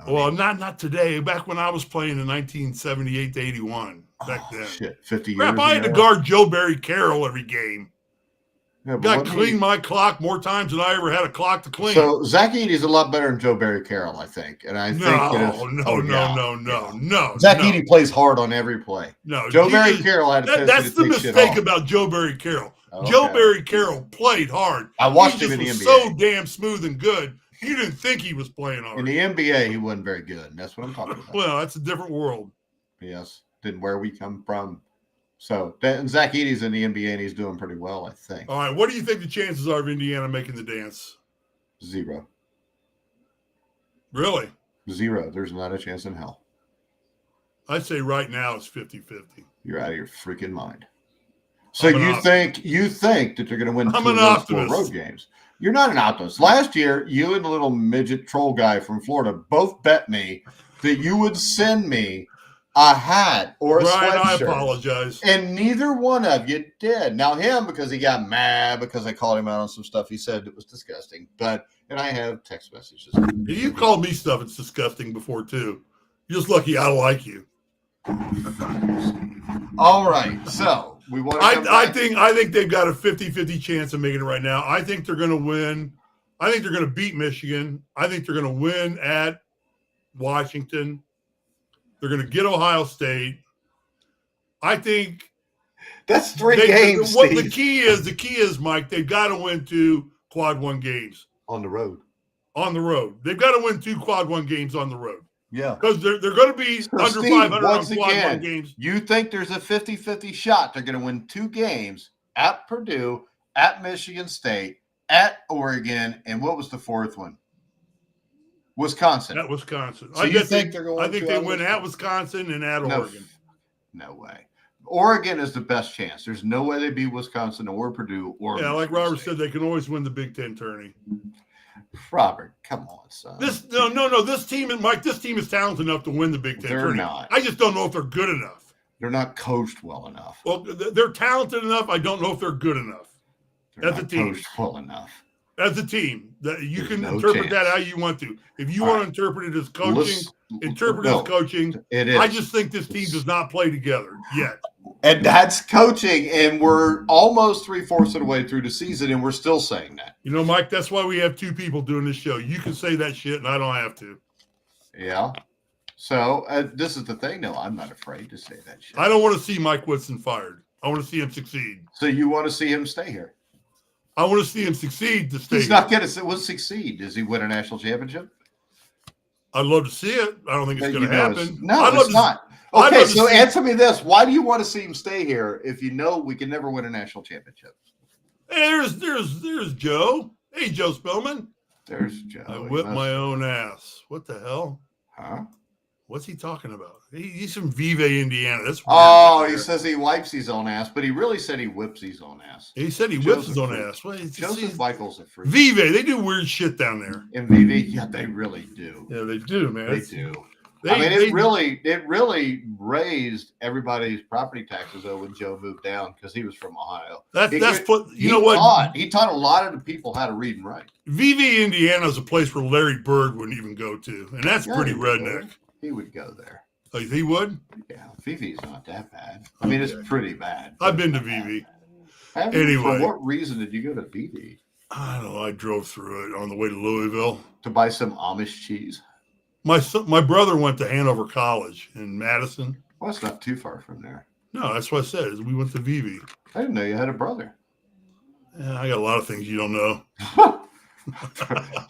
Not today. Back when I was playing in 1978 to 81. Back then. Shit, 50 years Crap, I had to guard Joe Barry Carroll every game. Yeah, got cleaned my clock more times than I ever had a clock to clean. So Zach Edey's a lot better than Joe Barry Carroll, I think. And I think no. Zach Edey plays hard on every play. No, Joe Barry Carroll had a that's the mistake about Joe Barry Carroll. Okay. Joe Barry Carroll played hard. I watched him in the NBA. So damn smooth and good. You didn't think he was playing hard. In the NBA, he wasn't very good. And that's what I'm talking about. Well, that's a different world. Yes. Than where we come from. So, and Zach Edey's in the NBA, and he's doing pretty well, I think. All right. What do you think the chances are of Indiana making the dance? 0. Really? 0. There's not a chance in hell. I'd say right now it's 50-50. You're out of your freaking mind. So you think that they're going to win 2 of those 4 road games? You're not an optimist. Last year, you and the little midget troll guy from Florida both bet me that you would send me a hat or a sweatshirt. I apologize. And neither one of you did. Now him, because he got mad because I called him out on some stuff he said it was disgusting. And I have text messages. You called me stuff that's disgusting before too. You're just lucky I like you. All right. So we want to I think they've got a 50-50 chance of making it right now. I think they're going to win. I think they're going to beat Michigan. I think they're going to win at Washington. They're going to get Ohio State. I think that's 3 games. What the key is, Mike, they've got to win 2 quad 1 games on the road. They've got to win 2 quad 1 games on the road. Yeah. Because they're going to be under 500 on quad 1 games. You think there's a 50-50 shot they're going to win 2 games at Purdue, at Michigan State, at Oregon, and what was the 4th one? Wisconsin. At Wisconsin. So you think they're going to win? I think they win at Wisconsin and at Oregon. No way. Oregon is the best chance. There's no way they beat Wisconsin or Purdue or Michigan like Robert said, they can always win the Big Ten tourney. Robert, come on, son. This team is talented enough to win the Big Ten tourney. They're not. I just don't know if they're good enough. They're not coached well enough. Well, they're talented enough. I don't know if they're good enough. As a team. Coached well enough. As a team, that you can interpret that how you want to. If you want to interpret it as coaching, interpret it as coaching. It is. I just think this team does not play together yet. And that's coaching, and we're almost 3/4 of the way through the season, and we're still saying that. You know, Mike, that's why we have 2 people doing this show. You can say that shit, and I don't have to. Yeah. So this is the thing, though. I'm not afraid to say that shit. I don't want to see Mike Woodson fired. I want to see him succeed. So you want to see him stay here? I want to see him succeed to stay. He's not going to succeed. Does he win a national championship? I'd love to see it. I don't think it's going to happen. No, it's not. Okay, so answer me this. Why do you want to see him stay here if you know we can never win a national championship? Hey, there's Joe. Hey, Joe Spillman. There's Joe. I whipped my own ass. What the hell? Huh? What's he talking about? He's from Vevey, Indiana. That's weird. Oh, he says he wipes his own ass, but he really said he whips his own ass. He said he whips his own ass. Well, Joseph Michael's a freak. Vevey, they do weird shit down there. In Vevey, yeah, they really do. Yeah, they do, man. They do. It really raised everybody's property taxes though when Joe moved down because he was from Ohio. You know what? He taught a lot of the people how to read and write. Vevey, Indiana is a place where Larry Bird wouldn't even go to, and that's pretty redneck. He would go there. Oh, he would? Yeah, Vevey's not that bad. I mean, it's pretty bad. I've been to Vevey. Anyway, for what reason did you go to Vevey? I don't know. I drove through it on the way to Louisville to buy some Amish cheese. My brother went to Hanover College in Madison. Well, it's not too far from there. No, that's what I said. We went to Vevey. I didn't know you had a brother. Yeah, I got a lot of things you don't know.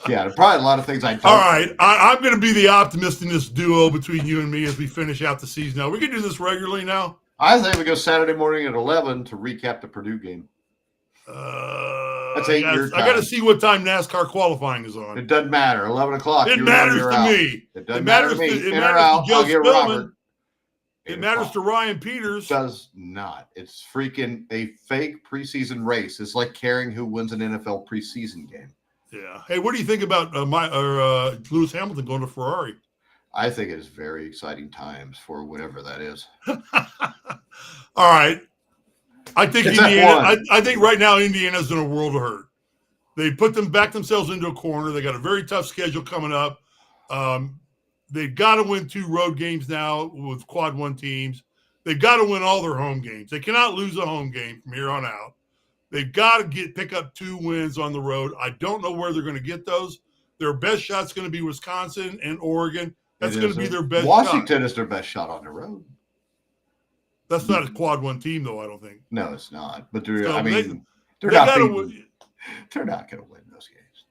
Yeah, probably a lot of things I don't. All right, I'm going to be the optimist in this duo between you and me as we finish out the season. Now, we can do this regularly now. I think we go Saturday morning at 11 to recap the Purdue game. That's 8 years. I got to see what time NASCAR qualifying is on. It doesn't matter. 11 o'clock. It matters to me. It doesn't matter to me. In or out, I'll get Robert. It matters to Ryan Peters. It does not. It's freaking a fake preseason race. It's like caring who wins an NFL preseason game. Yeah. Hey, what do you think about Lewis Hamilton going to Ferrari? I think it is very exciting times for whatever that is. All right. I think Indiana. I think right now Indiana's in a world of hurt. They backed themselves into a corner. They got a very tough schedule coming up. They've got to win 2 road games now with quad 1 teams. They've got to win all their home games. They cannot lose a home game from here on out. They've got to pick up 2 wins on the road. I don't know where they're going to get those. Their best shot's going to be Wisconsin and Oregon. That's going to be their best Washington shot. Is their best shot on the road. That's not a quad 1 team, though, I don't think. No, it's not. But they're not going to win those games.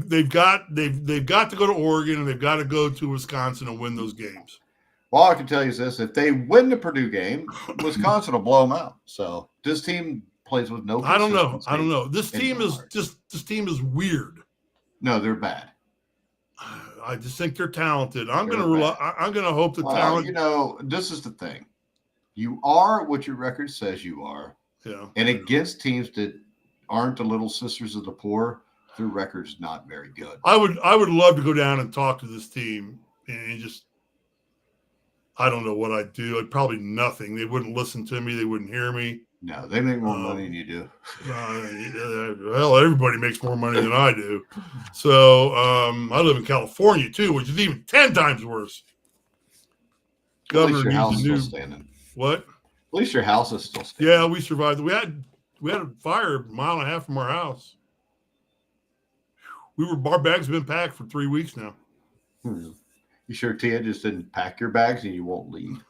They've got to go to Oregon and they've got to go to Wisconsin and win those games. Well, all I can tell you is this: if they win the Purdue game, Wisconsin will blow them out. So this team plays with no. I don't know. This team is weird. No, they're bad. I just think they're talented. I'm going to hope the talent. You know, this is the thing. You are what your record says you are. Yeah. And against teams that aren't the little sisters of the poor, their record's not very good. I would love to go down and talk to this team and just, I don't know what I'd do. I'd probably nothing. They wouldn't listen to me. They wouldn't hear me. No, they make more money than you do. Well, everybody makes more money than I do. So I live in California too, which is even 10 times worse. Governor your house is still standing. What? At least your house is still standing. Yeah, we survived. We had a fire 1.5 miles from our house. Our bags have been packed for 3 weeks now. You sure Tia just didn't pack your bags and you won't leave?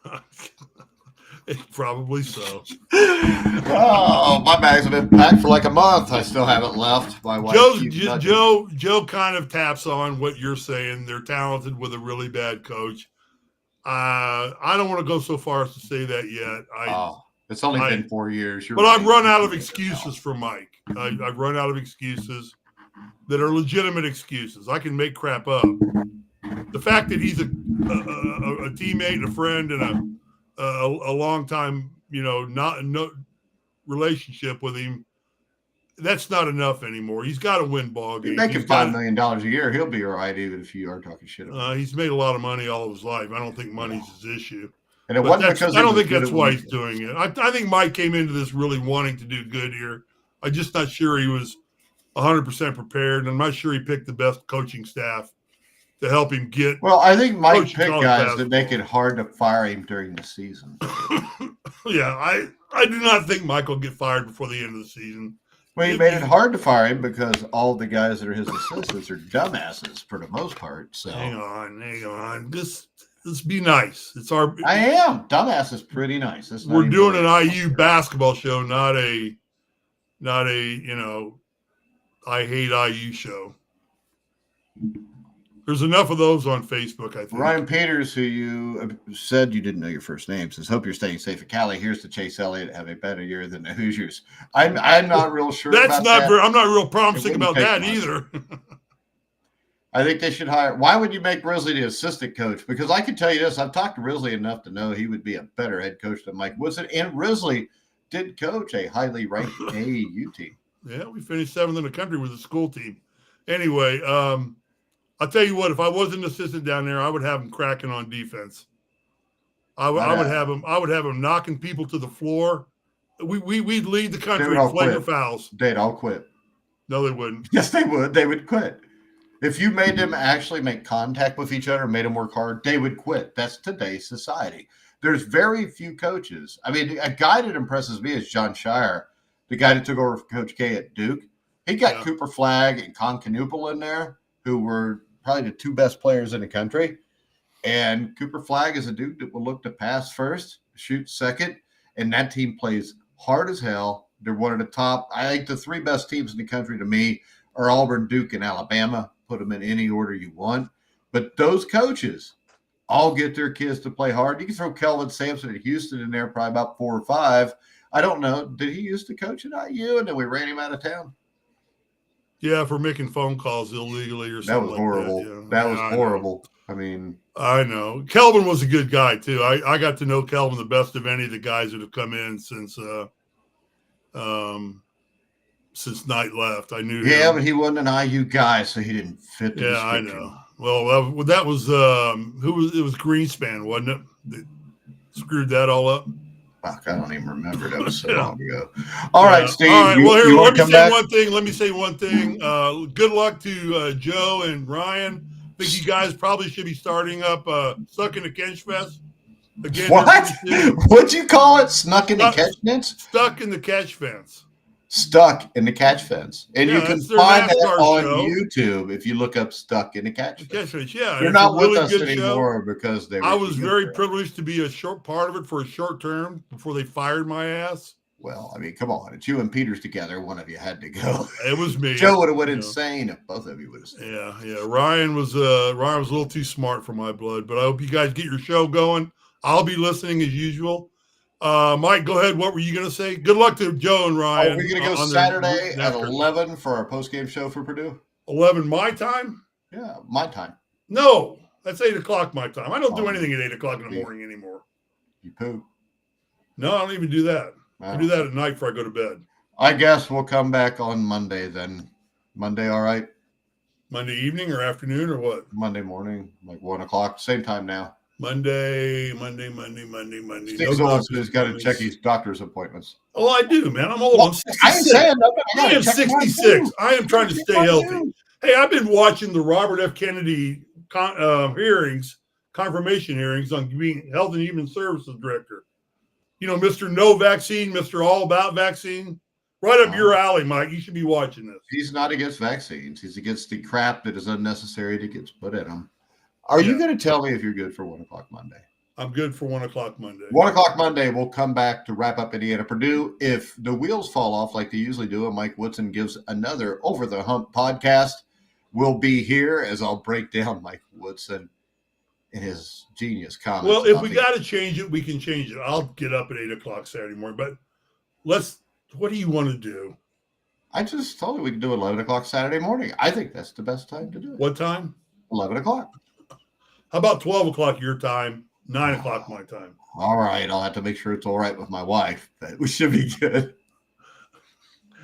Probably so. Oh, my bags have been packed for like a month. I still haven't left. My wife Joe kind of taps on what you're saying. They're talented with a really bad coach. I don't want to go so far as to say that yet. It's only been 4 years. But I've run out of excuses for Mike. I've run out of excuses that are legitimate excuses. I can make crap up. The fact that he's a teammate and a friend and a long time, no relationship with him, that's not enough anymore. He's got to win ball games. Making $5 million a year, he'll be all right even if you are talking shit about him. He's made a lot of money all of his life. I don't think money's his issue. And it wasn't because I don't think that's why he's doing it. I think Mike came into this really wanting to do good here. I'm just not sure he was 100% prepared, and I'm not sure he picked the best coaching staff to help him get. Well, I think Mike picked guys that make it hard to fire him during the season. Yeah, I do not think Mike will get fired before the end of the season. Well, he made it hard to fire him because all the guys that are his assistants are dumbasses for the most part. So hang on. Let's be nice. I am. Dumbass is pretty nice. We're doing an IU basketball show, not a I hate IU show. There's enough of those on Facebook, I think. Ryan Peters, who you said you didn't know your first name, says, "Hope you're staying safe at Cali. Here's to Chase Elliott have a better year than the Hoosiers." I'm not real sure. I'm not real promising about that either. I think they should hire. Why would you make Risley the assistant coach? Because I can tell you this: I've talked to Risley enough to know he would be a better head coach than Mike Woodson. And Risley did coach a highly ranked AAU team. Yeah, we finished 7th in the country with the school team. Anyway, I'll tell you what: if I was an assistant down there, I would have him cracking on defense. I would have him. I would have him knocking people to the floor. We'd lead the country in flagrant fouls. They'd all quit. No, they wouldn't. Yes, they would. They would quit. If you made them actually make contact with each other, made them work hard, they would quit. That's today's society. There's very few coaches. I mean, a guy that impresses me is John Shire, the guy that took over for Coach K at Duke. He got Cooper Flagg and Con Knuppel in there, who were probably the 2 best players in the country. And Cooper Flagg is a dude that will look to pass first, shoot second, and that team plays hard as hell. They're one of the top. I think the 3 best teams in the country to me are Auburn, Duke, and Alabama. Put them in any order you want. But those coaches all get their kids to play hard. You can throw Kelvin Sampson at Houston in there, probably about 4 or 5. I don't know. Did he used to coach at IU and then we ran him out of town? Yeah, for making phone calls illegally or something. That was horrible. Yeah. That was horrible. I mean, I know. Kelvin was a good guy too. I got to know Kelvin the best of any of the guys that have come in since Knight left. I knew him. But he wasn't an IU guy, so he didn't fit the description. I know. Well, that was it was Greenspan, wasn't it? That screwed that all up. Fuck, I don't even remember. That was so long ago. All right, Steve. All right. Let me say one thing. Good luck to Joe and Ryan. I think you guys probably should be starting up Stuck in the Catch Fest. Again, what? What'd you call it? Snuck in the catch fence? Stuck in the Catch Fence. Stuck in the Catch Fence. And you can find that on YouTube if you look up Stuck in the Catch Fence. Yeah. They're not with us anymore because they were. I was very privileged to be a short part of it for a short term before they fired my ass. Well, I mean, come on. It's you and Peters together. One of you had to go. It was me. Joe would have went insane if both of you would have stayed. Yeah. Ryan was a little too smart for my blood, but I hope you guys get your show going. I'll be listening as usual. Mike, go ahead. What were you going to say? Good luck to Joe and Ryan. We're going to go Saturday at 11 for our postgame show for Purdue. 11 my time? Yeah, my time. No, that's 8 o'clock my time. I don't do anything at 8 o'clock in the morning anymore. You poop. No, I don't even do that. I do that at night before I go to bed. I guess we'll come back on Monday then. Monday, all right? Monday evening or afternoon or what? Monday morning, like 1 o'clock. Same time now. Monday. Steve's old, so he's got to check his doctor's appointments. Oh, I do, man. I'm old. I'm 66. I am 66. I am trying to stay healthy. Hey, I've been watching the Robert F. Kennedy confirmation hearings on being Health and Human Services Director. You know, Mr. No Vaccine, Mr. All About Vaccine. Right up your alley, Mike. You should be watching this. He's not against vaccines. He's against the crap that is unnecessary that gets put in them. Are you going to tell me if you're good for 1 o'clock Monday? I'm good for 1 o'clock Monday. 1 o'clock Monday, we'll come back to wrap up Indiana Purdue. If the wheels fall off like they usually do, and Mike Woodson gives another Over the Hump podcast, we'll be here as I'll break down Mike Woodson and his genius comments. Well, if we got to change it, we can change it. I'll get up at 8 o'clock Saturday morning. But what do you want to do? I just told you we can do 11 o'clock Saturday morning. I think that's the best time to do it. What time? 11 o'clock. How about 12 o'clock your time, 9 o'clock my time? All right. I'll have to make sure it's all right with my wife, but we should be good.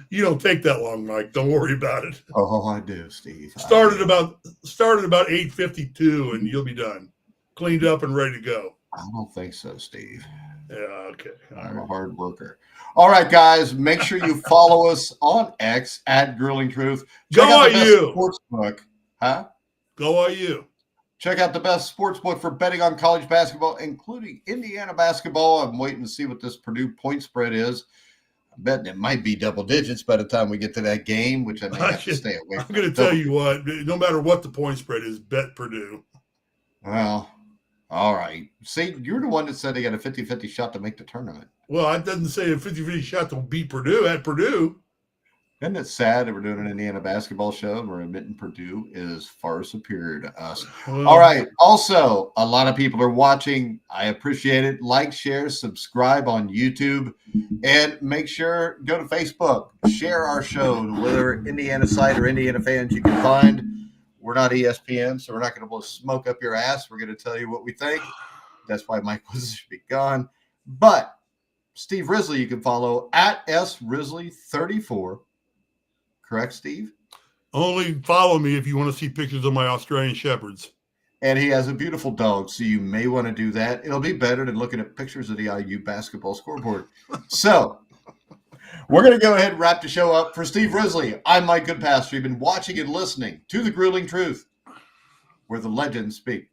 You don't take that long, Mike. Don't worry about it. Oh, I do, Steve. Started about 8:52, and you'll be done, cleaned up and ready to go. I don't think so, Steve. Yeah, okay. I'm a hard worker. All right, guys. Make sure you follow us on X at Grilling Truth. Go IU. Sportsbook. Huh? Go IU. Check out the best sportsbook for betting on college basketball, including Indiana basketball. I'm waiting to see what this Purdue point spread is. I'm betting it might be double digits by the time we get to that game, which I may have to stay away from. I'm going to tell you what, no matter what the point spread is, bet Purdue. Well, all right. See, you're the one that said they got a 50-50 shot to make the tournament. Well, I didn't say a 50-50 shot to beat Purdue at Purdue. Isn't it sad that we're doing an Indiana basketball show and we're admitting Purdue is far superior to us? Well, all right. Also, a lot of people are watching. I appreciate it. Like, share, subscribe on YouTube, and make sure go to Facebook. Share our show to whether Indiana site or Indiana fans you can find. We're not ESPN, so we're not going to blow smoke up your ass. We're going to tell you what we think. That's why Mike should be gone. But Steve Risley, you can follow at SRisley34. Correct, Steve? Only follow me if you want to see pictures of my Australian Shepherds. And he has a beautiful dog, so you may want to do that. It'll be better than looking at pictures of the IU basketball scoreboard. So we're going to go ahead and wrap the show up. For Steve Risley, I'm Mike Goodpaster. You've been watching and listening to The Grueling Truth, where the legends speak.